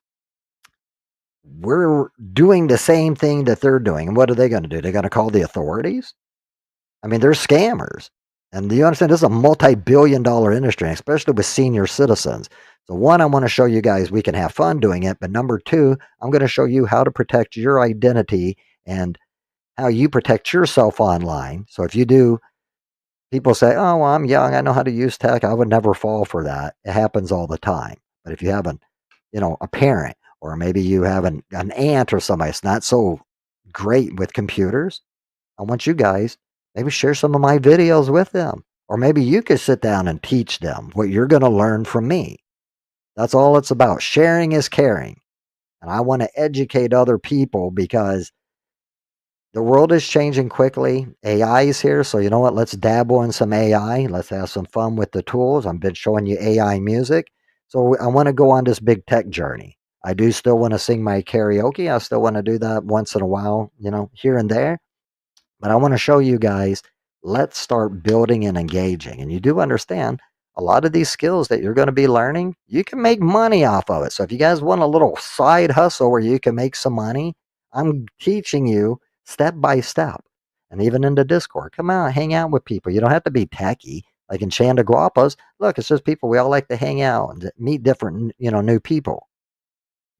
we're doing the same thing that they're doing. And what are they going to do? They're going to call the authorities? I mean, they're scammers. And do you understand? This is a multi-billion-dollar industry, especially with senior citizens. So one, I want to show you guys we can have fun doing it. But number two, I'm going to show you how to protect your identity and how you protect yourself online. So if you do, people say, oh, well, I'm young. I know how to use tech. I would never fall for that. It happens all the time. But if you have a parent, or maybe you have an aunt or somebody that's not so great with computers, I want you guys maybe share some of my videos with them. Or maybe you could sit down and teach them what you're going to learn from me. That's all it's about. Sharing is caring. And I want to educate other people because the world is changing quickly. AI is here. So you know what? Let's dabble in some AI. Let's have some fun with the tools. I've been showing you AI music. So I want to go on this big tech journey. I do still want to sing my karaoke. I still want to do that once in a while, here and there. But I want to show you guys, let's start building and engaging. And you do understand a lot of these skills that you're going to be learning, you can make money off of it. So if you guys want a little side hustle where you can make some money, I'm teaching you step by step. And even in the Discord, come out, hang out with people. You don't have to be tacky. Like in Chandaguapas, look, it's just people. We all like to hang out and meet different, new people.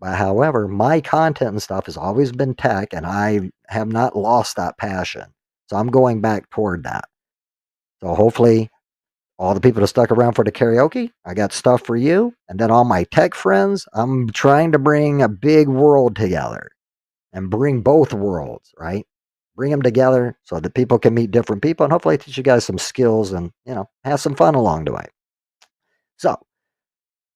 But however, my content and stuff has always been tech, and I have not lost that passion. So I'm going back toward that. So hopefully, all the people that stuck around for the karaoke, I got stuff for you. And then all my tech friends, I'm trying to bring a big world together and bring both worlds, right? Bring them together so that people can meet different people and hopefully teach you guys some skills and, have some fun along the way. So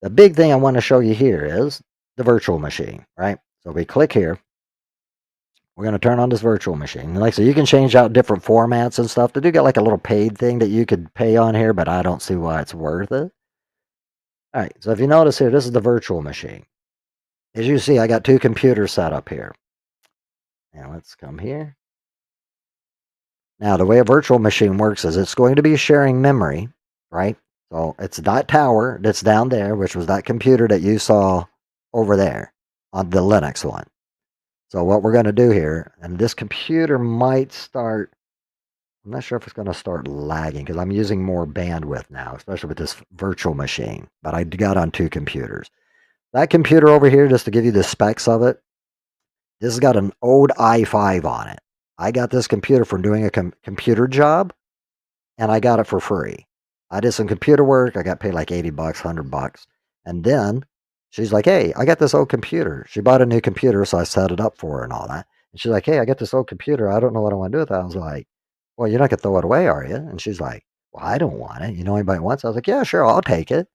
the big thing I want to show you here is the virtual machine, right? So we click here. We're going to turn on this virtual machine. Like so, you can change out different formats and stuff. They do get like a little paid thing that you could pay on here, but I don't see why it's worth it. All right, so if you notice here, this is the virtual machine. As you see, I got two computers set up here. Now let's come here. Now, the way a virtual machine works is it's going to be sharing memory, right? So it's that tower that's down there, which was that computer that you saw over there on the Linux one. So what we're going to do here, and this computer might start I'm not sure if it's going to start lagging because I'm using more bandwidth now, especially with this virtual machine. But I got on 2 computers. That computer over here, just to give you the specs of it, this has got an old i5 on it. I got this computer from doing a computer job, and I got it for free. I did some computer work. I got paid like 80 bucks, 100 bucks. And then she's like, hey, I got this old computer. She bought a new computer, so I set it up for her and all that. And she's like, hey, I got this old computer. I don't know what I want to do with it. I was like, well, you're not going to throw it away, are you? And she's like, well, I don't want it. You know anybody wants it? I was like, yeah, sure, I'll take it.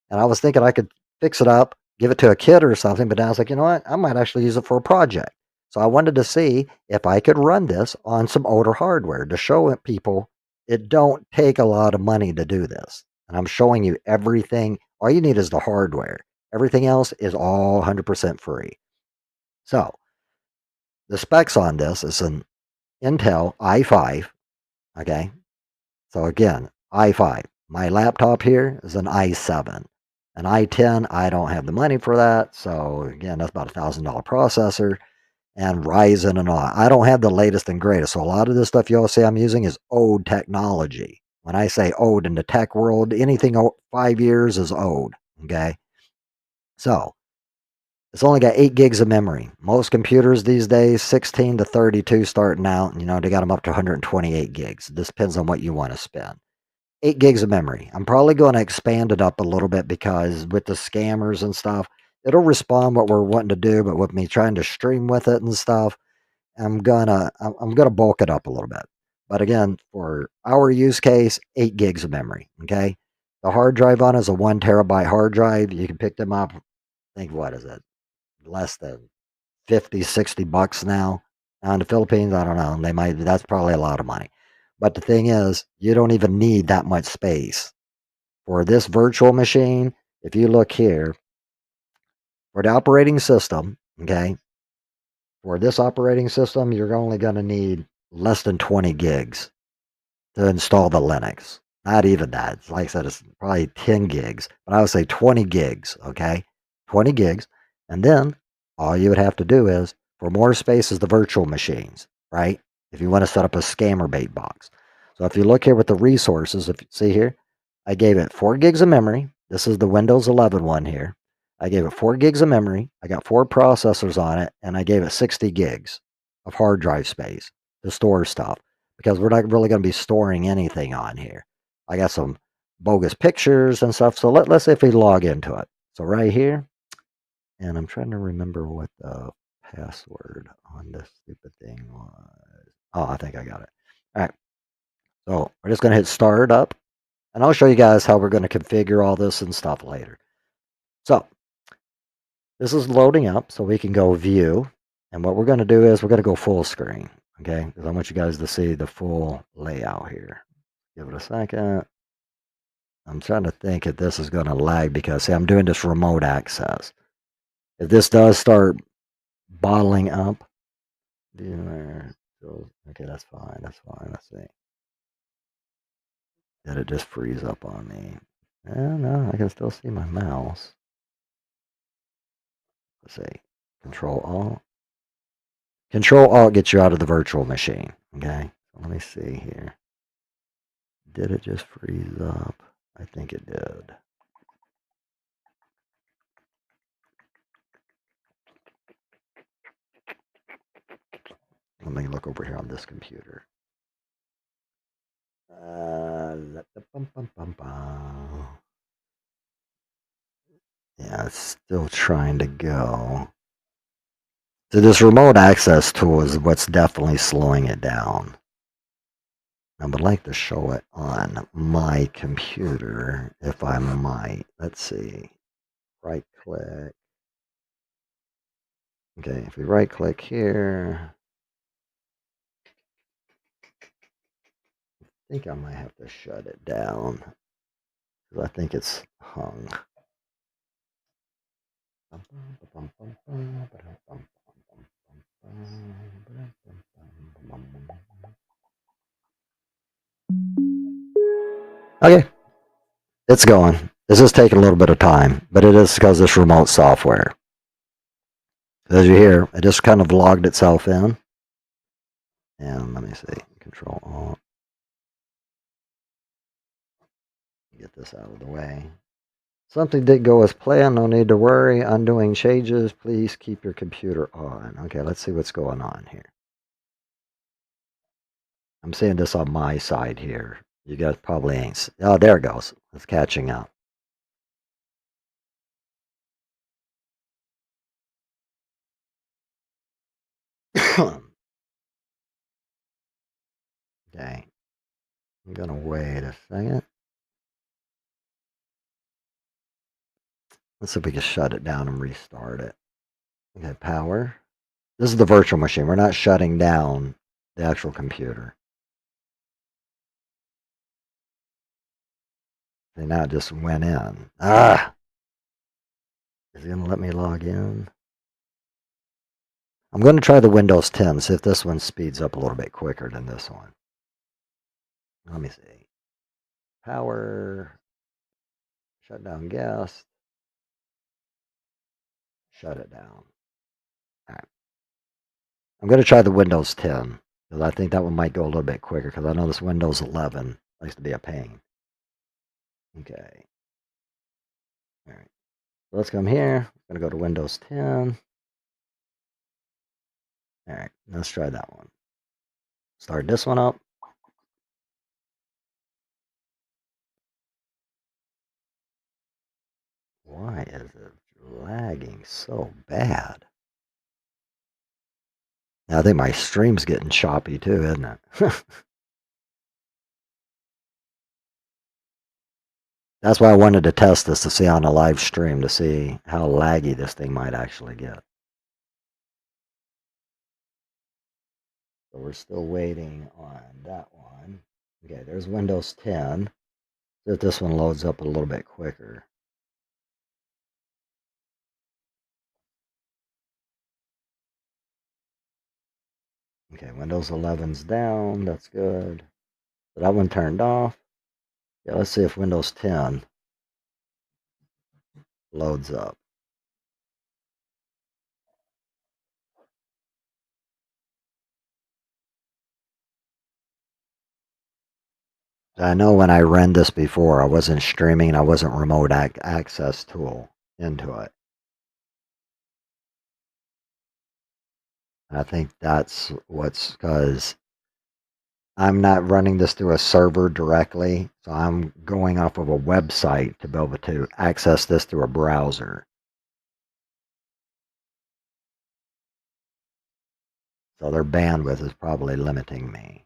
And I was thinking I could fix it up, give it to a kid or something. But then I was like, you know what? I might actually use it for a project. So I wanted to see if I could run this on some older hardware to show people it don't take a lot of money to do this. And I'm showing you everything. All you need is the hardware. Everything else is all 100% free. So the specs on this is an Intel i5. Okay. So again, i5. My laptop here is an i7. An i10, I don't have the money for that. So again, that's about $1,000 processor and Ryzen and all. I don't have the latest and greatest. So a lot of this stuff you'll see I'm using is old technology. When I say old in the tech world, anything 5 years is old. Okay. So it's only got 8 gigs of memory. Most computers these days, 16 to 32 starting out. They got them up to 128 gigs. This depends on what you want to spend. 8 gigs of memory. I'm probably going to expand it up a little bit because with the scammers and stuff, it'll respond what we're wanting to do, but with me trying to stream with it and stuff, I'm gonna bulk it up a little bit. But again, for our use case, 8 gigs of memory. Okay. The hard drive on is a 1 terabyte hard drive. You can pick them up. I think what is it? Less than 50, 60 bucks now. Now in the Philippines, I don't know. That's probably a lot of money. But the thing is, you don't even need that much space. For this virtual machine, if you look here, for the operating system, okay, for this operating system, you're only going to need less than 20 gigs to install the Linux. Not even that. Like I said, it's probably 10 gigs, but I would say 20 gigs, okay? 20 gigs. And then all you would have to do is, for more space is the virtual machines, right? If you want to set up a scammer bait box. So if you look here with the resources, if you see here, I gave it 4 gigs of memory. This is the Windows 11 one here. I gave it 4 gigs of memory. I got 4 processors on it, and I gave it 60 gigs of hard drive space to store stuff because we're not really going to be storing anything on here. I got some bogus pictures and stuff. So let's say if we log into it. So right here, and I'm trying to remember what the password on this stupid thing was. Oh, I think I got it. All right. So we're just going to hit start up, and I'll show you guys how we're going to configure all this and stuff later. So this is loading up so we can go view. And what we're going to do is we're going to go full screen. Okay. Because I want you guys to see the full layout here. Give it a second. I'm trying to think if this is going to lag because, see, I'm doing this remote access. If this does start bottling up, okay, that's fine. That's fine. Let's see. Did it just freeze up on me? No, I can still see my mouse. Let's see. Control Alt. Control Alt gets you out of the virtual machine. Okay. So let me see here. Did it just freeze up? I think it did. Let me look over here on this computer. Yeah, it's still trying to go. So this remote access tool is what's definitely slowing it down. I would like to show it on my computer, if I might. Let's see. Right click. Okay, if we right click here, I think I might have to shut it down. Because I think it's hung. Okay, it's going. This is taking a little bit of time, but it is because this remote software. As you hear, it just kind of logged itself in. And let me see, Control Alt. get this out of the way. Something did go as planned. No need to worry. Undoing changes. Please keep your computer on. Okay, let's see what's going on here. I'm seeing this on my side here. You guys probably ain't. Oh, there it goes. It's catching up. Okay. I'm going to wait a second. Let's see if we can shut it down and restart it. Okay, power. This is the virtual machine. We're not shutting down the actual computer. See, now it just went in. Ah! Is it going to let me log in? I'm going to try the Windows 10, see if this one speeds up a little bit quicker than this one. Let me see. Power. Shut down guest. Shut it down. All right. I'm going to try the Windows 10 because I think that one might go a little bit quicker because I know this Windows 11 likes to be a pain. Okay. All right. So let's come here. I'm going to go to Windows 10. All right. Let's try that one. Start this one up. Why is it lagging so bad? Now, I think my stream's getting choppy too, isn't it? That's why I wanted to test this to see on a live stream to see how laggy this thing might actually get. So we're still waiting on that one. Okay, there's Windows 10. See if this one loads up a little bit quicker. Okay, Windows 11's down. That's good. So that one turned off. Yeah, let's see if Windows 10 loads up. I know when I ran this before, I wasn't streaming. I wasn't remote access tool into it. I think that's what's because I'm not running this through a server directly. So I'm going off of a website to be able to access this through a browser. So their bandwidth is probably limiting me.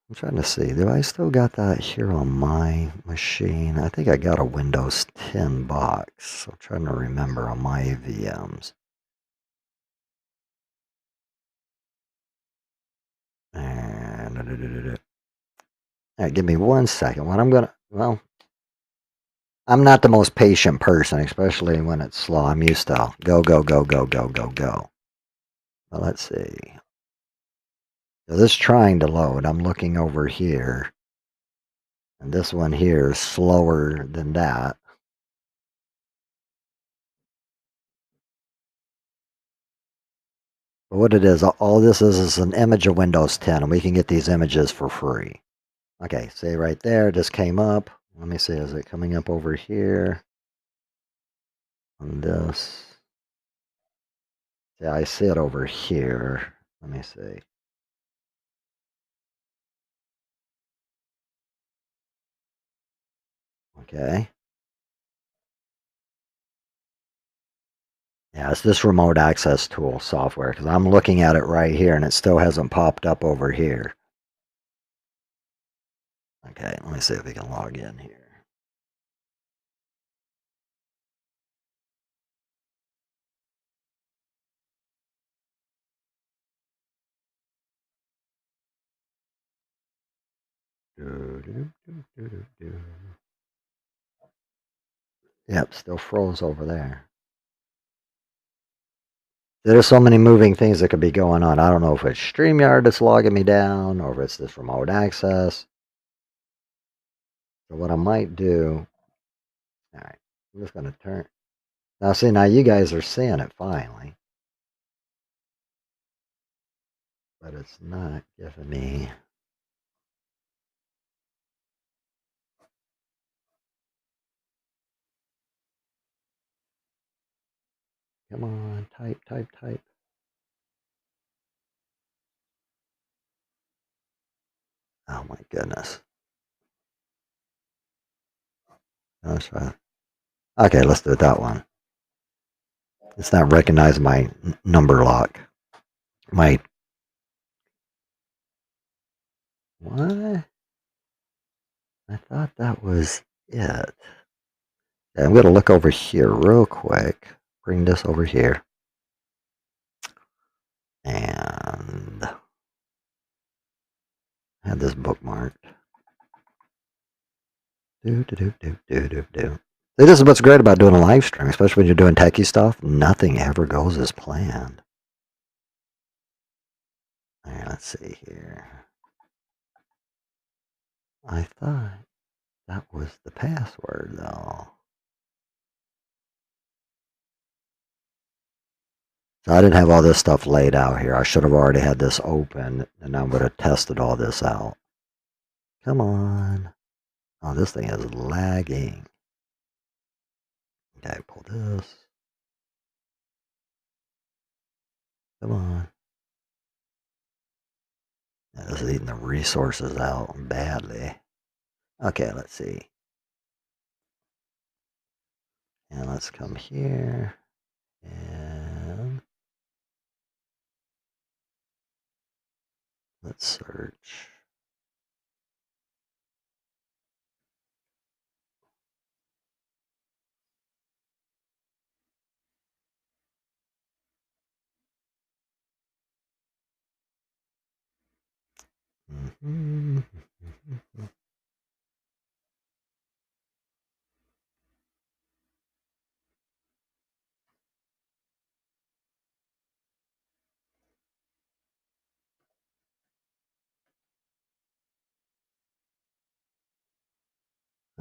I'm trying to see, do I still got that here on my machine? I think I got a Windows 10 box. I'm trying to remember on my VMs. And all right, give me 1 second. What I'm gonna, well, I'm not the most patient person, especially when it's slow. I'm used to go, go, go, go, go, go, go. Well, let's see. So this is trying to load. I'm looking over here. And this one here is slower than that. But what it is, all this is an image of Windows 10, and we can get these images for free. Okay, see right there, it just came up. Let me see, is it coming up over here? On this. Yeah, I see it over here. Let me see. Okay. Yeah, it's this remote access tool software because I'm looking at it right here and it still hasn't popped up over here. Okay, let me see if we can log in here. Yep, still froze over there. There's so many moving things that could be going on. I don't know if it's StreamYard that's logging me down or if it's this remote access. So what I might do, all right, I'm just going to turn. Now, see, now you guys are seeing it finally. but it's not giving me. Come on, type. Oh my goodness. Let's try. Okay, let's do that one. It's not recognizing my number lock. My what? I thought that was it. Yeah, I'm gonna look over here real quick. Bring this over here. And I had this bookmarked. Do. See, this is what's great about doing a live stream, especially when you're doing techie stuff. Nothing ever goes as planned. All right, let's see here. I thought that was the password, though. So I didn't have all this stuff laid out here. I should have already had this open, and I would have tested all this out. Come on. Oh, this thing is lagging. Okay, pull this. Come on. Yeah, this is eating the resources out badly. Okay, let's see. And let's come here. And let's search. Mm-hmm.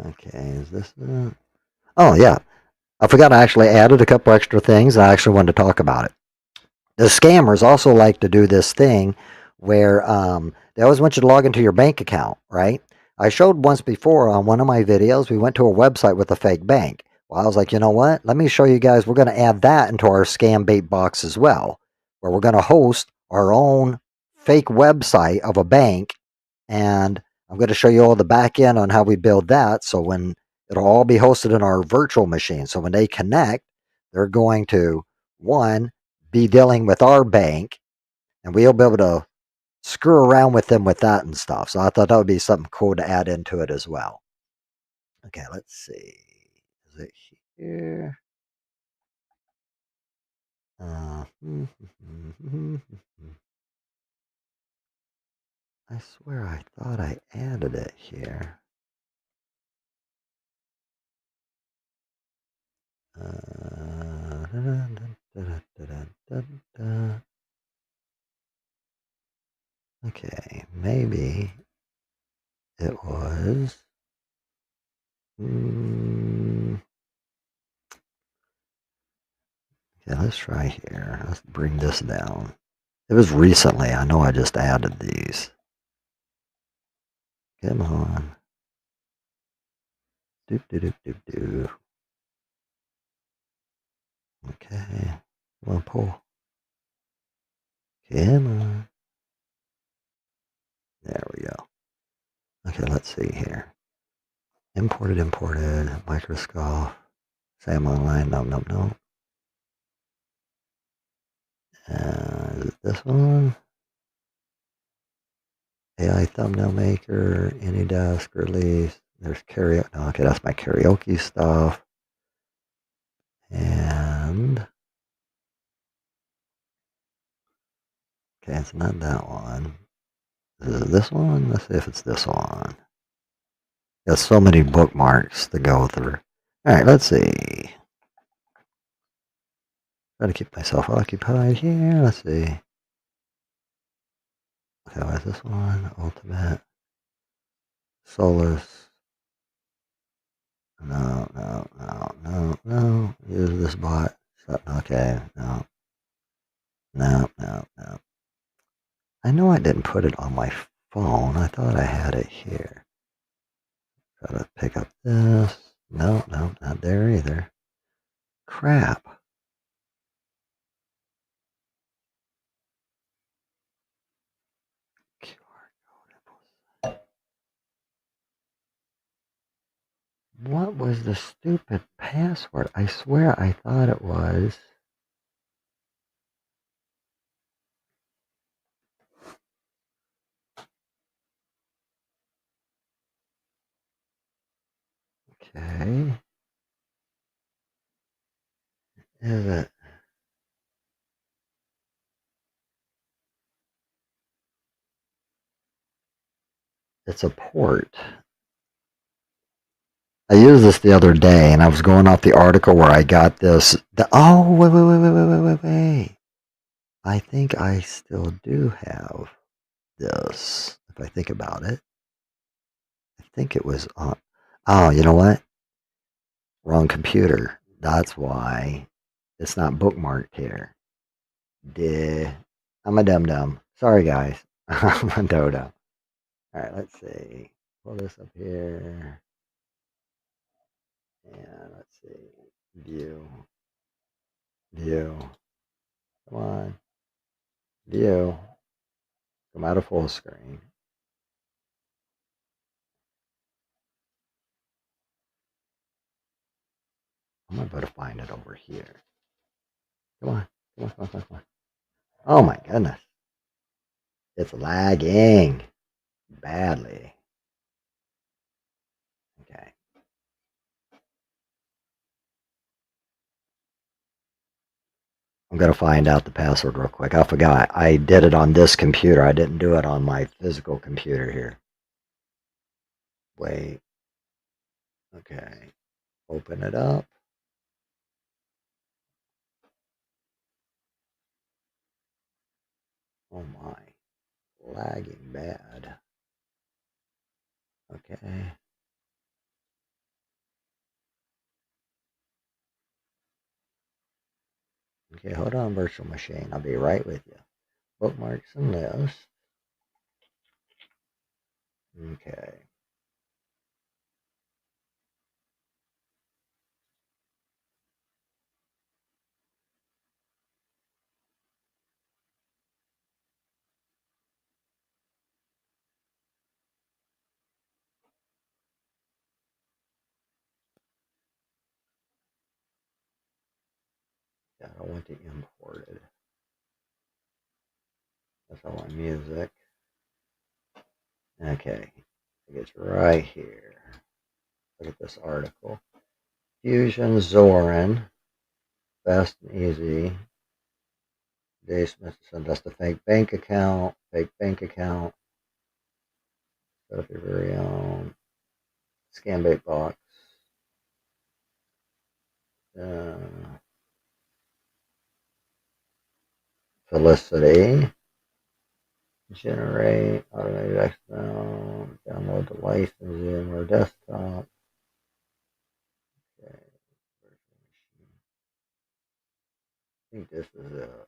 Okay, is this it? Oh, yeah. I forgot I actually added a couple extra things. I actually wanted to talk about it. The scammers also like to do this thing where they always want you to log into your bank account, right? I showed once before on one of my videos, we went to a website with a fake bank. Well, I was like, you know what? Let me show you guys. We're going to add that into our scam bait box as well, where we're going to host our own fake website of a bank. And I'm going to show you all the back end on how we build that. So when it'll all be hosted in our virtual machine. So when they connect, they're going to, one, be dealing with our bank, and we'll be able to screw around with them with that and stuff. So I thought that would be something cool to add into it as well. Okay, let's see. Is it here? Uh, I swear I thought I added it here. Okay, maybe it was. Okay, let's try here. Let's bring this down. It was recently. I know I just added these. Come on. Do. Okay. Come on, pull. Come on. There we go. Okay, let's see here. Imported, microscope. Sam online, no. This one. AI thumbnail maker, any desk release. There's karaoke. No, okay, that's my karaoke stuff. And okay, it's not that one. Is it this one? Let's see if it's this one. There's so many bookmarks to go through. All right, let's see. Try to keep myself occupied here. Let's see. Okay, what's this one? Ultimate. Solus. No. Use this bot. Okay, no. I didn't put it on my phone. I thought I had it here. Try to pick up this. No, not there either. Crap. What was the stupid password? I swear I thought it was. Okay. Is it? It's a port. I used this the other day, and I was going off the article where I got this. Oh, wait. I think I still do have this, if I think about it. I think it was on. Oh, you know what? Wrong computer. That's why it's not bookmarked here. Duh. I'm a dum-dum. Sorry, guys. I'm a dodo. All right, let's see. Pull this up here. And let's see. View. Come on. View. Come out of full screen. I'm about to find it over here. Come on. Oh my goodness. It's lagging badly. Okay. I'm going to find out the password real quick. I forgot. I did it on this computer. I didn't do it on my physical computer here. Wait. Okay. Open it up. Oh my. Lagging bad. Okay. Okay, hold on, virtual machine. I'll be right with you. Bookmarks and lists. Okay. I don't want to import it. That's all my music. Okay. It's right here. Look at this article. Fusion Zorin. Fast and easy. Dave Smith said that's the fake bank account. Set up your very own scan bait box. Felicity. Generate automated XML. Download the license in our desktop. Okay. I think this is it.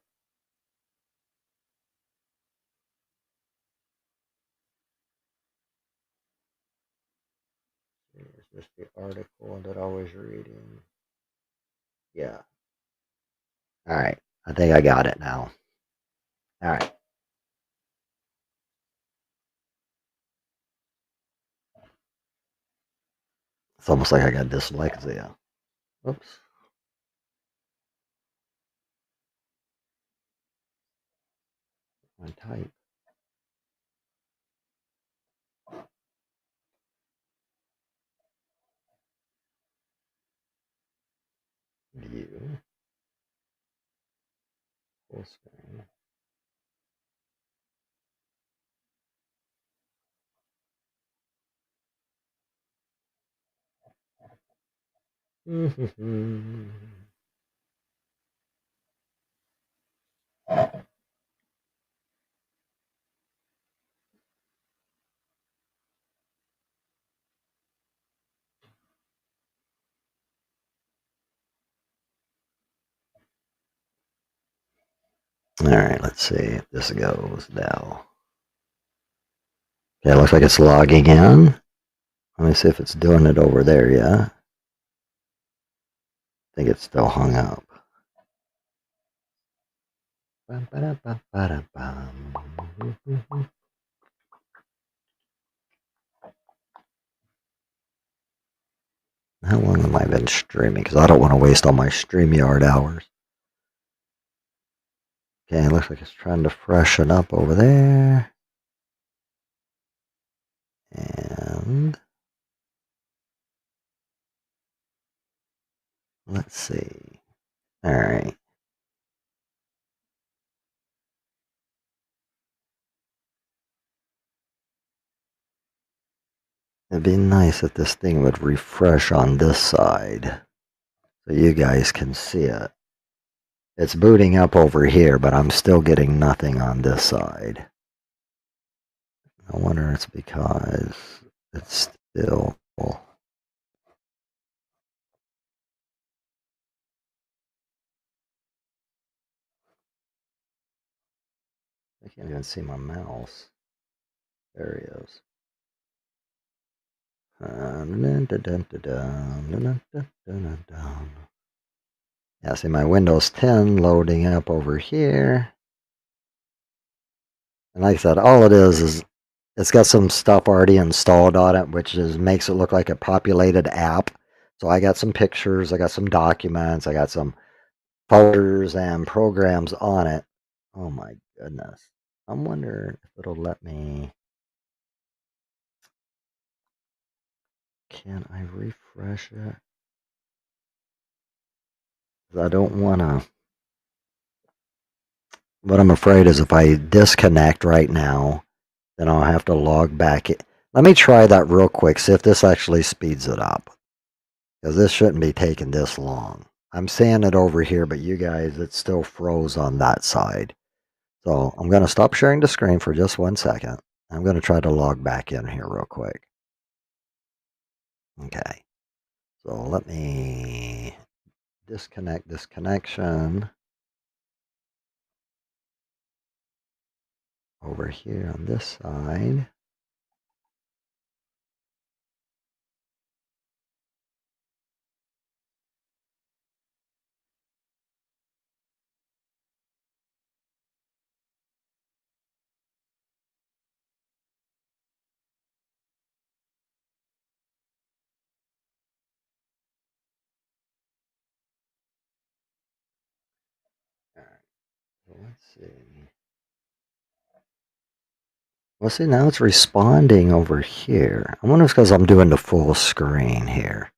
Is this the article that I was reading? Yeah. All right. I think I got it now. All right. It's almost like I got dyslexia. Oops. I type. View. Full screen. All right, let's see if this goes now. Okay, looks like it's logging in. Let me see if it's doing it over there yet. I think it's still hung up. How long have I been streaming? Because I don't want to waste all my StreamYard hours. Okay, looks like it's trying to freshen up over there. And let's see. All right. It'd be nice if this thing would refresh on this side so you guys can see it. It's booting up over here, but I'm still getting nothing on this side. I wonder if it's because it's still... I can't even see my mouse. There he is. Yeah, see my Windows 10 loading up over here. And like I said, all it is it's got some stuff already installed on it, which makes it look like a populated app. So I got some pictures, I got some documents, I got some folders and programs on it. Oh my goodness. I'm wondering if it'll let me... Can I refresh it? I don't want to... What I'm afraid is if I disconnect right now, then I'll have to log back in. Let me try that real quick, see if this actually speeds it up. Because this shouldn't be taking this long. I'm seeing it over here, but you guys, it still froze on that side. So I'm going to stop sharing the screen for just 1 second. I'm going to try to log back in here real quick. Okay. So let me disconnect this connection over here on this side. All right. So let's see. Well, see, now it's responding over here. I wonder if it's because I'm doing the full screen here.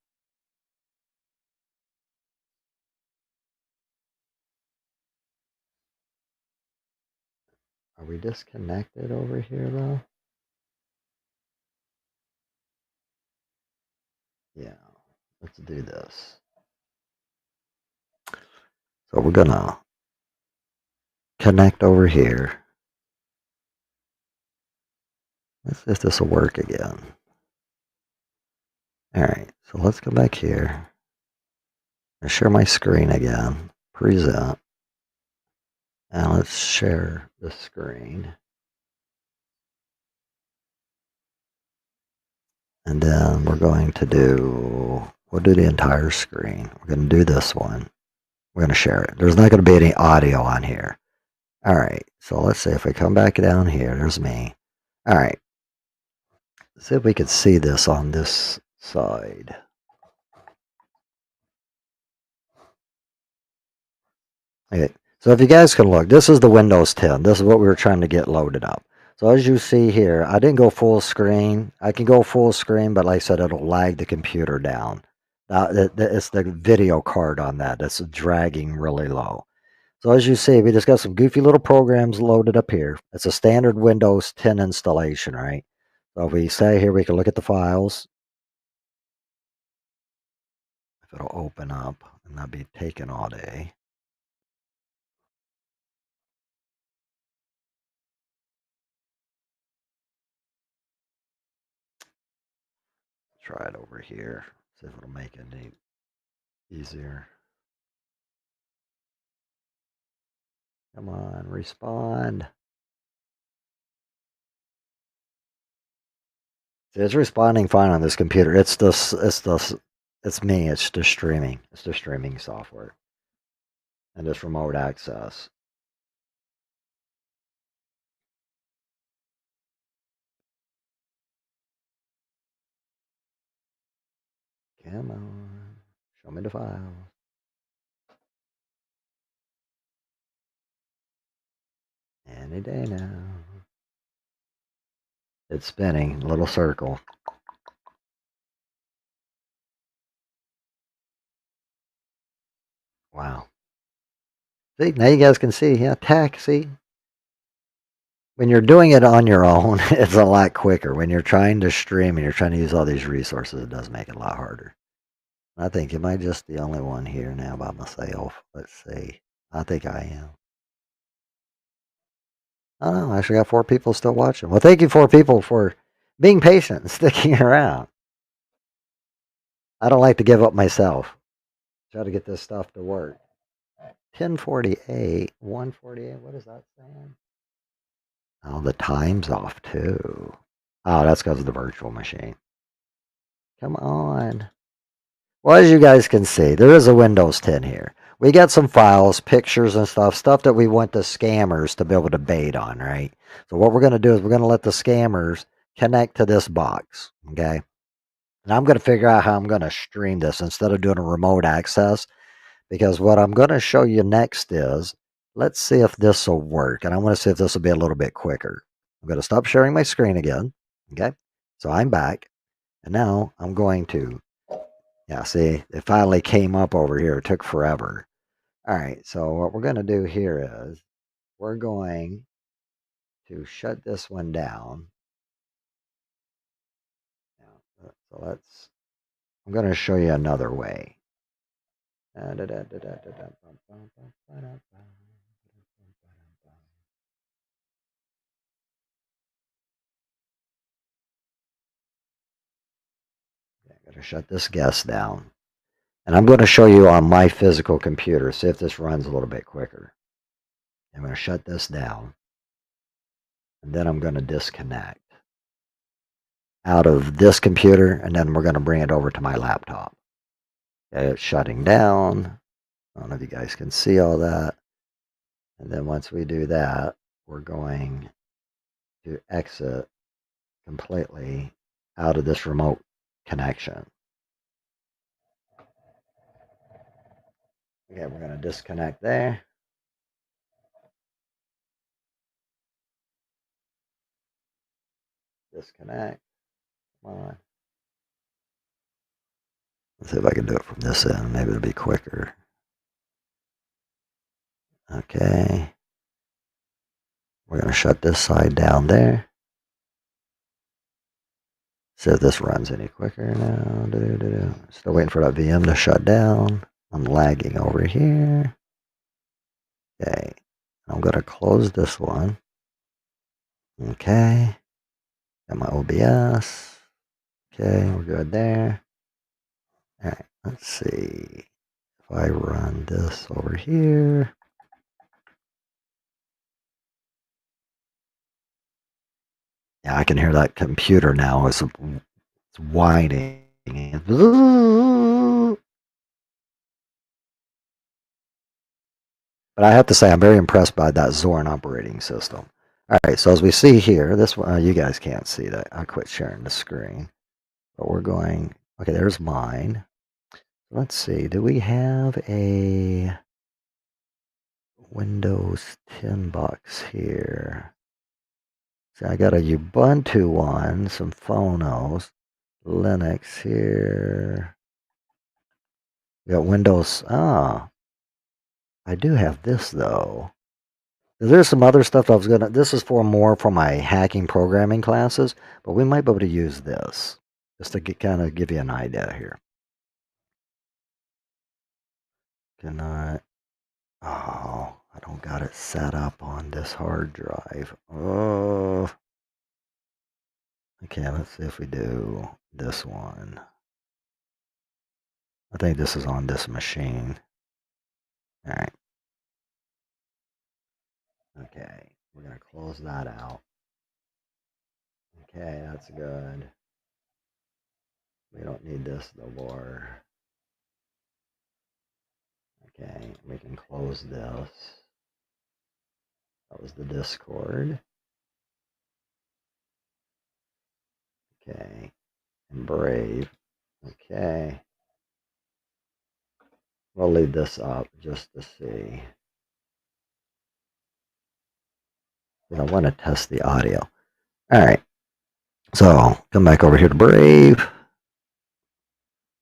Are we disconnected over here, though? Yeah, let's do this. So we're going to connect over here. Let's see if this will work again. All right, so let's go back here and share my screen again. Present. And let's share the screen. And then we're going to we'll do the entire screen. We're going to do this one. We're going to share it. There's not going to be any audio on here. All right, so let's see if we come back down here. There's me. All right, let's see if we can see this on this side. Okay, so if you guys can look, this is the Windows 10. This is what we were trying to get loaded up. So as you see here, I didn't go full screen. I can go full screen, but like I said, it'll lag the computer down. It's the video card on that that's dragging really low. So as you see, we just got some goofy little programs loaded up here. It's a standard Windows 10 installation, right? So if we say here, we can look at the files. If it'll open up and not be taken all day. Try it over here. See if it'll make it any easier. Come on, respond. It's responding fine on this computer. It's me. It's the streaming. It's the streaming software and this remote access. Come on, show me the file. Any day now. It's spinning, little circle. Wow. See, now you guys can see, yeah, tech, see? When you're doing it on your own, it's a lot quicker. When you're trying to stream and you're trying to use all these resources, it does make it a lot harder. I think, am I just the only one here now by myself? Let's see. I think I am. Oh, no, I actually got 4 people still watching. Well, thank you, 4 people, for being patient and sticking around. I don't like to give up myself. Try to get this stuff to work. 10:48, 1:48. What is that saying? Oh, the time's off too. Oh, that's because of the virtual machine. Come on. Well, as you guys can see, there is a Windows 10 here. We got some files, pictures and stuff that we want the scammers to be able to bait on, right? So what we're going to do is we're going to let the scammers connect to this box, okay? And I'm going to figure out how I'm going to stream this instead of doing a remote access, because what I'm going to show you next is, let's see if this will work. And I want to see if this will be a little bit quicker. I'm going to stop sharing my screen again, okay? So I'm back, and now I'm going to, yeah, see, it finally came up over here. It took forever. All right, so what we're going to do here is we're going to shut this one down. So I'm going to show you another way. I'm going to shut this guest down. And I'm going to show you on my physical computer, see if this runs a little bit quicker. I'm going to shut this down. And then I'm going to disconnect out of this computer, and then we're going to bring it over to my laptop. Okay, it's shutting down. I don't know if you guys can see all that. And then once we do that, we're going to exit completely out of this remote connection. Okay, we're going to disconnect there. Disconnect. Come on. Let's see if I can do it from this end. Maybe it'll be quicker. Okay. We're going to shut this side down there. See if this runs any quicker now. Still waiting for that VM to shut down. I'm lagging over here. Okay. I'm going to close this one. Okay. Got my OBS. Okay, we're good there. All right, let's see. If I run this over here. Yeah, I can hear that computer now. It's whining. But I have to say, I'm very impressed by that Zorn operating system. All right, so as we see here, this one, you guys can't see that. I quit sharing the screen. But we're going, okay, there's mine. Let's see, do we have a Windows 10 box here? So I got a Ubuntu one, some phonos, Linux here. We got Windows. Ah, I do have this though. There's some other stuff I was gonna. This is for more for my hacking programming classes, but we might be able to use this just to kind of give you an idea here. Can I? Oh, I don't got it set up on this hard drive. Oh. Okay, let's see if we do this one. I think this is on this machine. All right. Okay, we're going to close that out. Okay, that's good. We don't need this no more. Okay, we can close this. That was the Discord. Okay, and Brave. Okay. We'll leave this up just to see. I want to test the audio. All right. So come back over here to Brave.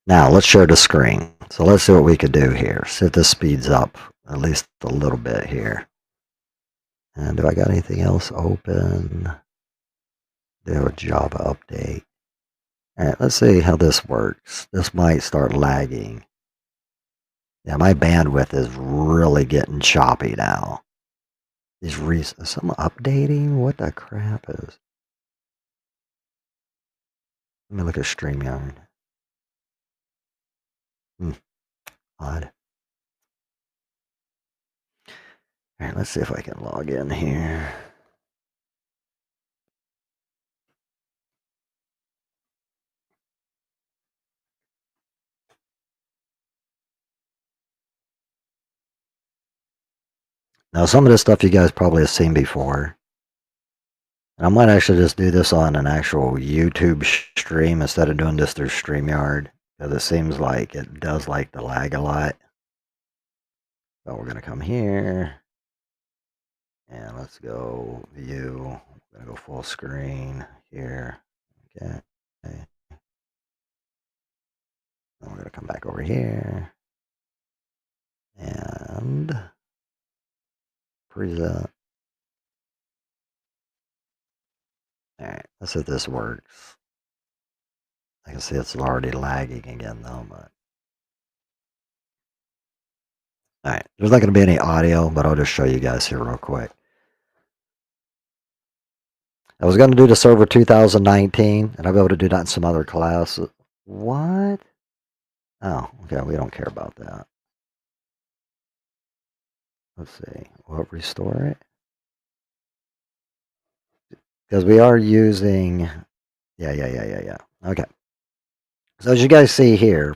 Now let's share the screen. So let's see what we could do here. See if this speeds up at least a little bit here. And do I got anything else open? Do a Java update. All right, let's see how this works. This might start lagging. Yeah, my bandwidth is really getting choppy now. Some updating? What the crap is? Let me look at StreamYard. Odd. All right, let's see if I can log in here. Now, some of this stuff you guys probably have seen before. And I might actually just do this on an actual YouTube stream instead of doing this through StreamYard, because it seems like it does like to lag a lot. So we're going to come here, and let's go view. We're going to go full screen here. Okay. And we're going to come back over here. And present. All right, let's see if this works. I can see it's already lagging again though, but all right. There's not going to be any audio, but I'll just show you guys here real quick. I was going to do the server 2019, and I'll be able to do that in some other classes. What? Oh, okay. We don't care about that. Let's see. We'll restore it. Because we are using... Yeah. Okay. So as you guys see here,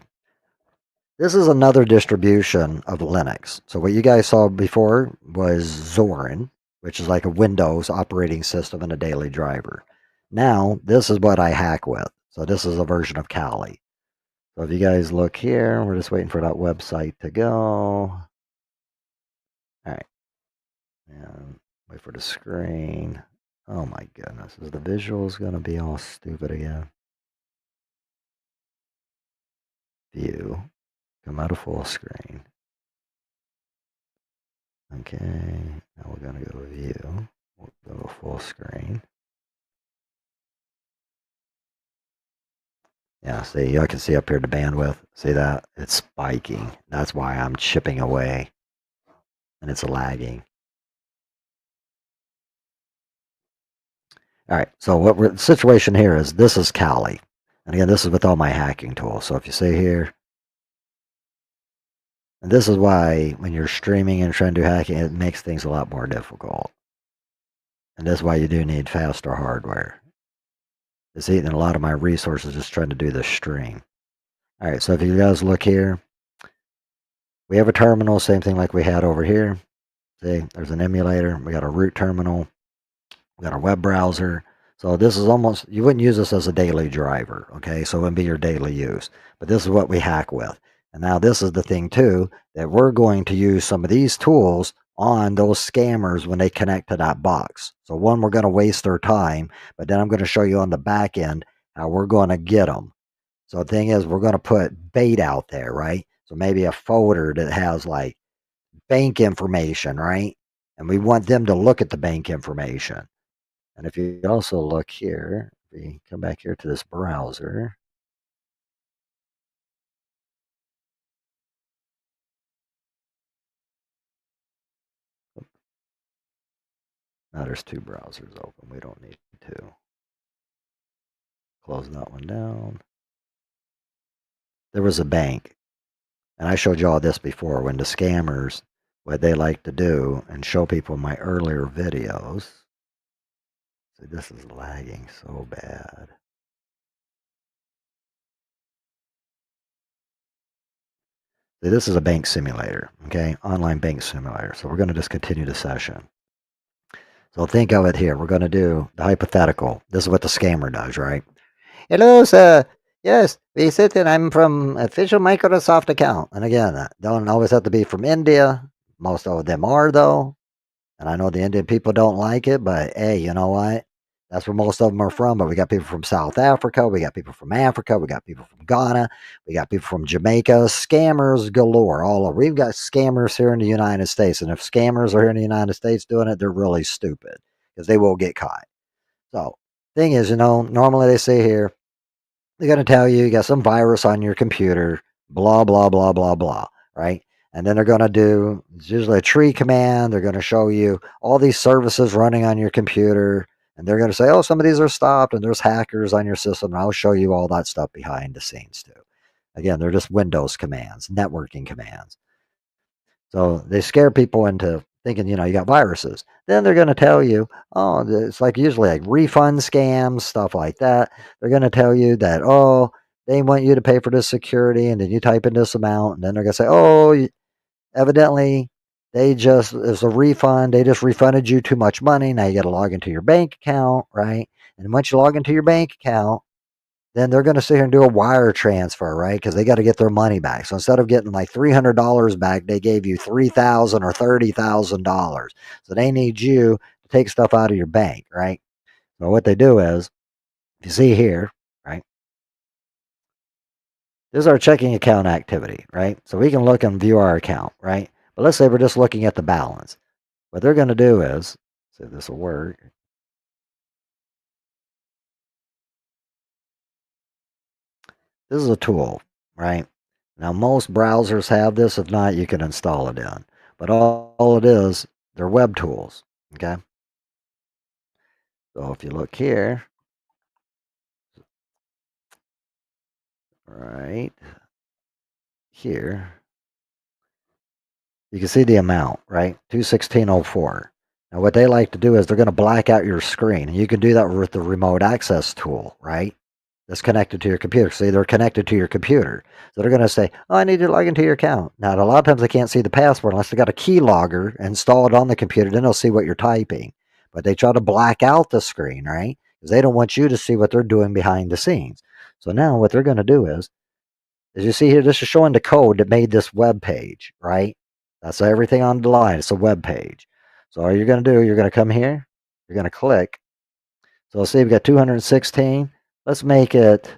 this is another distribution of Linux. So what you guys saw before was Zorin, which is like a Windows operating system and a daily driver. Now, this is what I hack with. So this is a version of Kali. So if you guys look here, we're just waiting for that website to go. All right. And wait for the screen. Oh my goodness. Is the visuals going to be all stupid again? View. Come out of full screen. Okay. Now we're going to go to view. We'll go to full screen. Yeah, see, I can see up here the bandwidth. See that? It's spiking. That's why I'm chipping away. And it's lagging. All right, so the situation here is this is Kali. And again, this is with all my hacking tools. So if you see here, and this is why when you're streaming and trying to do hacking, it makes things a lot more difficult. And that's why you do need faster hardware. It's eating a lot of my resources just trying to do the stream. All right, so if you guys look here, we have a terminal, same thing like we had over here. See, there's an emulator. We got a root terminal. We got our web browser. So this is almost, you wouldn't use this as a daily driver, okay? So it wouldn't be your daily use. But this is what we hack with. And now this is the thing too, that we're going to use some of these tools on those scammers when they connect to that box. So one, we're going to waste their time, but then I'm going to show you on the back end how we're going to get them. So the thing is, we're going to put bait out there, right? So maybe a folder that has like bank information, right? And we want them to look at the bank information. And if you also look here, we come back here to this browser. Now there's two browsers open. We don't need two. Close that one down. There was a bank. And I showed you all this before when the scammers, what they like to do and show people in my earlier videos. See, this is lagging so bad. See, this is a bank simulator, okay? Online bank simulator. So we're going to just continue the session. So think of it here. We're going to do the hypothetical. This is what the scammer does, right? Hello, sir. Yes, visit, and I'm from official Microsoft account. And again, don't always have to be from India. Most of them are, though. And I know the Indian people don't like it, but hey, you know what? That's where most of them are from. But we got people from South Africa. We got people from Africa. We got people from Ghana. We got people from Jamaica. Scammers galore. All over. We've got scammers here in the United States. And if scammers are here in the United States doing it, they're really stupid because they will get caught. So, thing is, normally they say here, they're going to tell you you got some virus on your computer, blah, blah, blah, blah, blah, right? And then they're going to do, it's usually a tree command. They're going to show you all these services running on your computer. And they're going to say, oh, some of these are stopped and there's hackers on your system. And I'll show you all that stuff behind the scenes too. Again, they're just Windows commands, networking commands. So they scare people into thinking, you got viruses. Then they're going to tell you, oh, it's like usually like refund scams, stuff like that. They're going to tell you that, oh, they want you to pay for this security. And then you type in this amount. And then they're going to say, oh, evidently it's a refund. They just refunded you too much money. Now you got to log into your bank account, right? And once you log into your bank account, then they're going to sit here and do a wire transfer, right? Because they got to get their money back. So instead of getting like $300 back, they gave you $3,000 or $30,000. So they need you to take stuff out of your bank, right? So what they do is, if you see here, right? This is our checking account activity, right? So we can look and view our account, right? But let's say we're just looking at the balance. What they're going to do is, see if this will work. This is a tool, right? Now, most browsers have this. If not, you can install it in. But all it is, they're web tools, okay? So if you look here, right here, you can see the amount, right? 216.04. Now, what they like to do is they're going to black out your screen. And you can do that with the remote access tool, right? That's connected to your computer. See, they're connected to your computer. So they're going to say, oh, I need you to log into your account. Now, a lot of times they can't see the password unless they got a keylogger installed on the computer. Then they'll see what you're typing. But they try to black out the screen, right? Because they don't want you to see what they're doing behind the scenes. So now what they're going to do is, as you see here, this is showing the code that made this web page, right? That's everything on the line. It's a web page. So all you're going to do, you're going to come here. You're going to click. So let's see, we've got 216. Let's make it,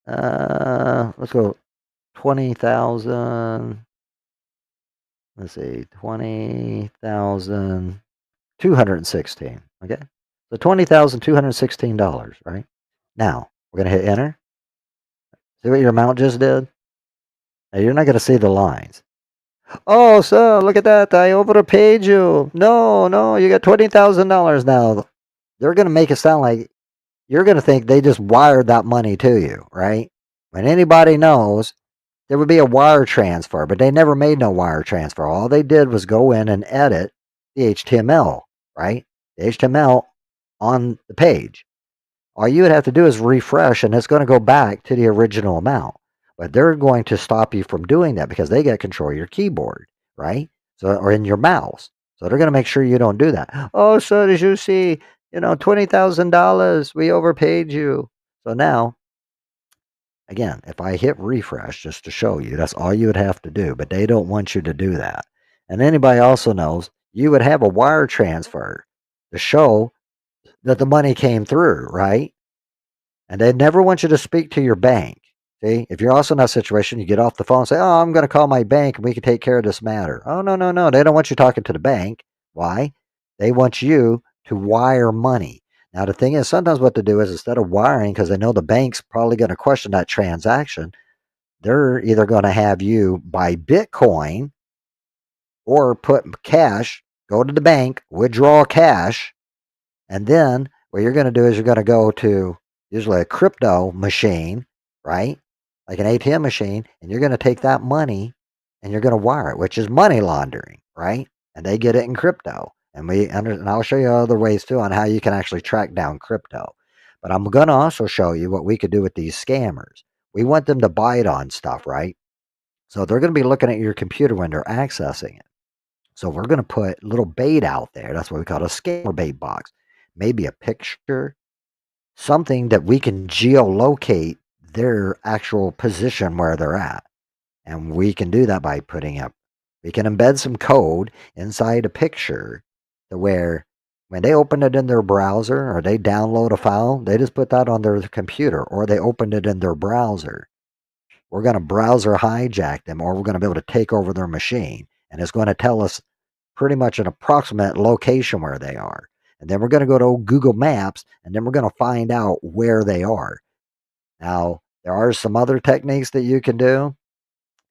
let's go 20,000. Let's see, 20,216. Okay. So $20,216, right? Now we're going to hit enter. See what your amount just did? Now you're not going to see the lines. Oh, so look at that. I overpaid you. No, no, you got $20,000 now. They're going to make it sound like you're going to think they just wired that money to you, right? When anybody knows, there would be a wire transfer, but they never made no wire transfer. All they did was go in and edit the HTML, right? The HTML on the page. All you would have to do is refresh, and it's going to go back to the original amount. But they're going to stop you from doing that because they got control of your keyboard, right? So, or in your mouse. So they're going to make sure you don't do that. Oh, so did you see, $20,000? We overpaid you. So now, again, if I hit refresh just to show you, that's all you would have to do. But they don't want you to do that. And anybody also knows you would have a wire transfer to show that the money came through, right? And they never want you to speak to your bank. See, if you're also in that situation, you get off the phone and say, oh, I'm going to call my bank and we can take care of this matter. Oh, no, no, no. They don't want you talking to the bank. Why? They want you to wire money. Now, the thing is, sometimes what they do is instead of wiring, because they know the bank's probably going to question that transaction, they're either going to have you buy Bitcoin or put cash, go to the bank, withdraw cash, and then what you're going to do is you're going to go to usually a crypto machine, right? Like an ATM machine, and you're going to take that money and you're going to wire it, which is money laundering, right? And they get it in crypto. And I'll show you other ways too on how you can actually track down crypto. But I'm going to also show you what we could do with these scammers. We want them to bite on stuff, right? So they're going to be looking at your computer when they're accessing it. So we're going to put little bait out there. That's what we call a scammer bait box. Maybe a picture, something that we can geolocate their actual position where they're at. And we can do that by putting up, we can embed some code inside a picture to where when they open it in their browser or they download a file, they just put that on their computer or they opened it in their browser. We're going to browser hijack them or we're going to be able to take over their machine. And it's going to tell us pretty much an approximate location where they are. And then we're going to go to Google Maps and then we're going to find out where they are. Now, there are some other techniques that you can do.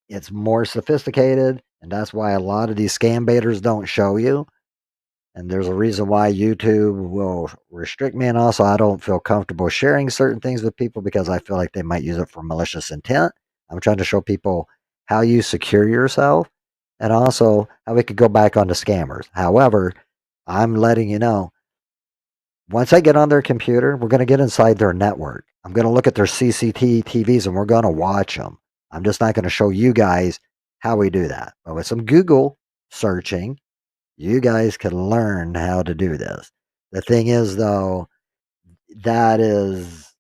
It's more sophisticated, and that's why a lot of these scam baiters don't show you. And there's a reason why YouTube will restrict me, and also I don't feel comfortable sharing certain things with people because I feel like they might use it for malicious intent. I'm trying to show people how you secure yourself and also how we could go back onto scammers. However, I'm letting you know once I get on their computer, we're going to get inside their network. I'm going to look at their CCTVs and we're going to watch them. I'm just not going to show you guys how we do that. But with some Google searching, you guys can learn how to do this. The thing is, though, that is,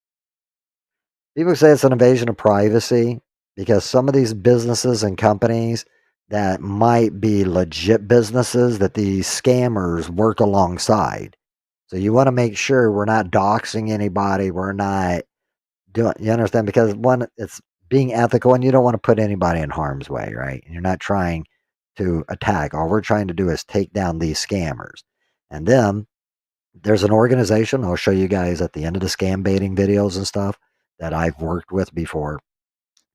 people say it's an invasion of privacy because some of these businesses and companies that might be legit businesses that these scammers work alongside. So you want to make sure we're not doxing anybody. We're not doing, you understand? Because one, it's being ethical and you don't want to put anybody in harm's way, right? And you're not trying to attack. All we're trying to do is take down these scammers. And then there's an organization I'll show you guys at the end of the scam baiting videos and stuff that I've worked with before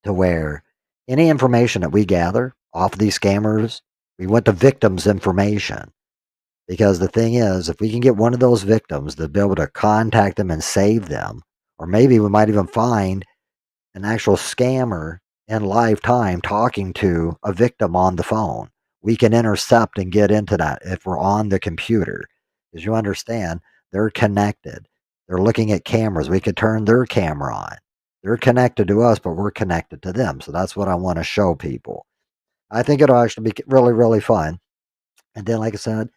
to where any information that we gather off of these scammers, we want the victim's information. Because the thing is, if we can get one of those victims to be able to contact them and save them, or maybe we might even find an actual scammer in live time talking to a victim on the phone, we can intercept and get into that if we're on the computer. As you understand, they're connected. They're looking at cameras. We could turn their camera on. They're connected to us, but we're connected to them. So that's what I want to show people. I think it'll actually be really, really fun. And then, like I said,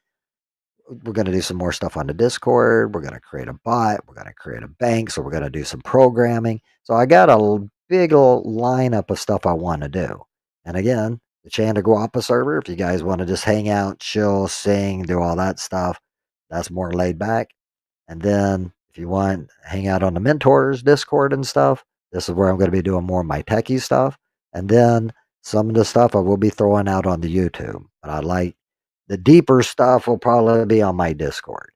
we're going to do some more stuff on the Discord. We're going to create a bot. We're going to create a bank. So we're going to do some programming. So I got a big old lineup of stuff I want to do. And again, the Chandaguapa server, if you guys want to just hang out, chill, sing, do all that stuff, that's more laid back. And then if you want, hang out on the mentors Discord and stuff, this is where I'm going to be doing more of my techie stuff. And then some of the stuff I will be throwing out on the YouTube. But I like the deeper stuff will probably be on my Discord.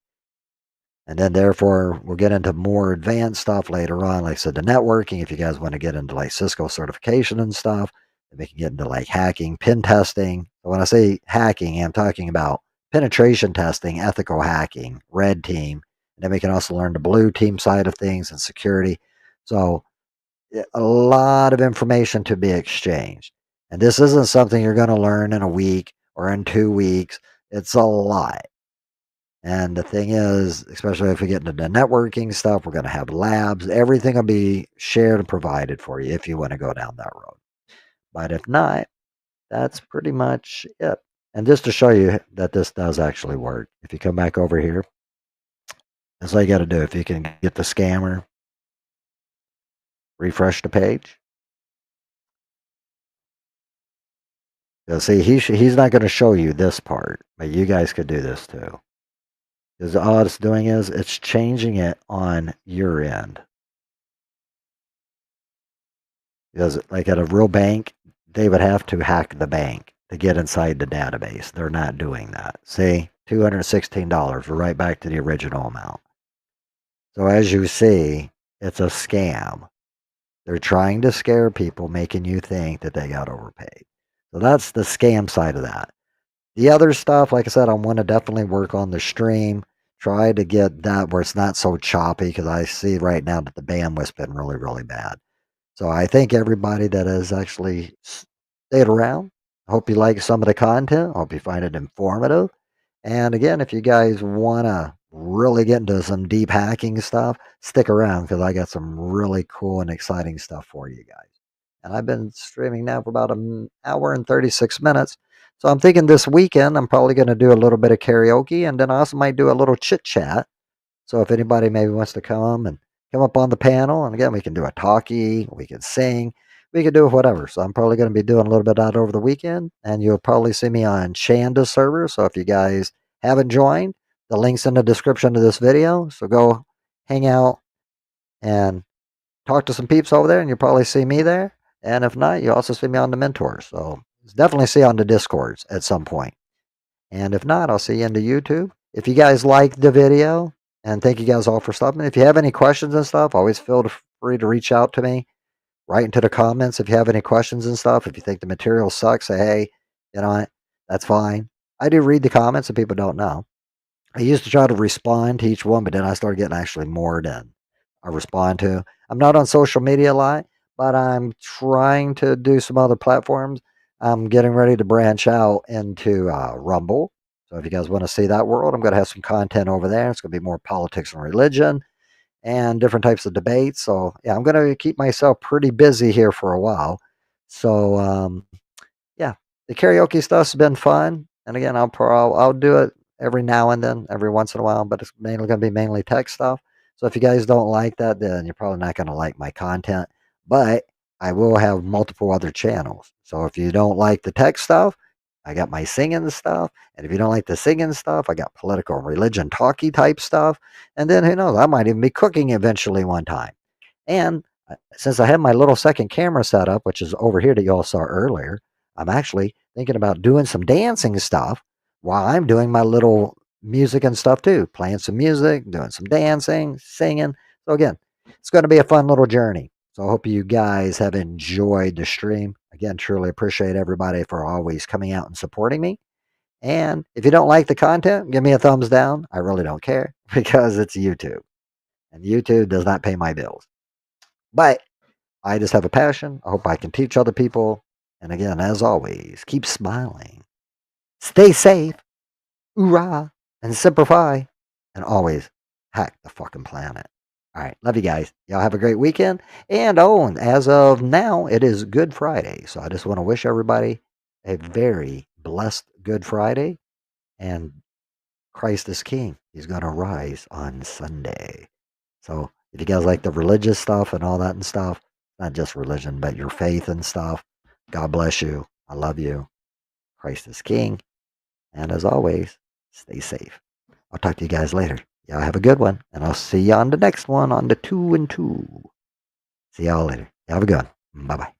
And then therefore we'll get into more advanced stuff later on. Like I said, the networking, if you guys want to get into like Cisco certification and stuff, then we can get into like hacking, pen testing. When I say hacking, I'm talking about penetration testing, ethical hacking, red team. And then we can also learn the blue team side of things and security. So a lot of information to be exchanged. And this isn't something you're going to learn in a week or in 2 weeks. It's a lot. And the thing is, especially if we get into the networking stuff, we're going to have labs. Everything will be shared and provided for you if you want to go down that road. But if not, that's pretty much it. And just to show you that this does actually work, if you come back over here, that's all you got to do. If you can get the scammer, refresh the page. You'll see, he's not going to show you this part, but you guys could do this too. Because all it's doing is it's changing it on your end. Because like at a real bank, they would have to hack the bank to get inside the database. They're not doing that. See, $216. We're right back to the original amount. So as you see, it's a scam. They're trying to scare people, making you think that they got overpaid. So that's the scam side of that. The other stuff, like I said, I want to definitely work on the stream. Try to get that where it's not so choppy because I see right now that the bandwidth's been really, really bad. So I thank everybody that has actually stayed around. I hope you like some of the content. I hope you find it informative. And again, if you guys want to really get into some deep hacking stuff, stick around because I got some really cool and exciting stuff for you guys. and I've been streaming now for about an hour and 36 minutes. So I'm thinking this weekend I'm probably going to do a little bit of karaoke, and then I also might do a little chit chat. So if anybody maybe wants to come up on the panel, and again, we can do a talkie, we can sing, we can do whatever. So I'm probably going to be doing a little bit of that over the weekend, and you'll probably see me on Shanda's server. So if you guys haven't joined, the link's in the description of this video. So go hang out and talk to some peeps over there, and you'll probably see me there. And if not, you also see me on the mentors. So definitely see you on the discords at some point. And if not, I'll see you in the YouTube. If you guys liked the video, and thank you guys all for stopping. If you have any questions and stuff, always feel free to reach out to me. Write into the comments if you have any questions and stuff. If you think the material sucks, say, hey, you know what? That's fine. I do read the comments, and people don't know. I used to try to respond to each one, but then I started getting actually more than I respond to. I'm not on social media a lot, but I'm trying to do some other platforms. I'm getting ready to branch out into Rumble. So if you guys want to see that world, I'm going to have some content over there. It's going to be more politics and religion and different types of debates. So yeah, I'm going to keep myself pretty busy here for a while. So yeah, the karaoke stuff's been fun, and again, I'll do it every now and then, every once in a while, but it's mainly going to be mainly tech stuff. So if you guys don't like that, then you're probably not going to like my content. But I will have multiple other channels. So if you don't like the tech stuff, I got my singing stuff, and if you don't like the singing stuff, I got political and religion talky type stuff, and then who knows, I might even be cooking eventually one time. And since I have my little second camera set up, which is over here that you all saw earlier, I'm actually thinking about doing some dancing stuff while I'm doing my little music and stuff too, playing some music, doing some dancing, singing. So again, it's going to be a fun little journey. So I hope you guys have enjoyed the stream. Again, truly appreciate everybody for always coming out and supporting me. And if you don't like the content, give me a thumbs down. I really don't care because it's YouTube, and YouTube does not pay my bills. But I just have a passion. I hope I can teach other people. And again, as always, keep smiling, stay safe, hoorah, and simplify, and always hack the fucking planet. All right, love you guys. Y'all have a great weekend. And as of now, it is Good Friday. So I just want to wish everybody a very blessed Good Friday. And Christ is King. He's going to rise on Sunday. So if you guys like the religious stuff and all that and stuff, not just religion, but your faith and stuff, God bless you. I love you. Christ is King. And as always, stay safe. I'll talk to you guys later. Y'all have a good one. And I'll see you on the next one on the 2 and 2. See y'all later. Y'all have a good one. Bye bye.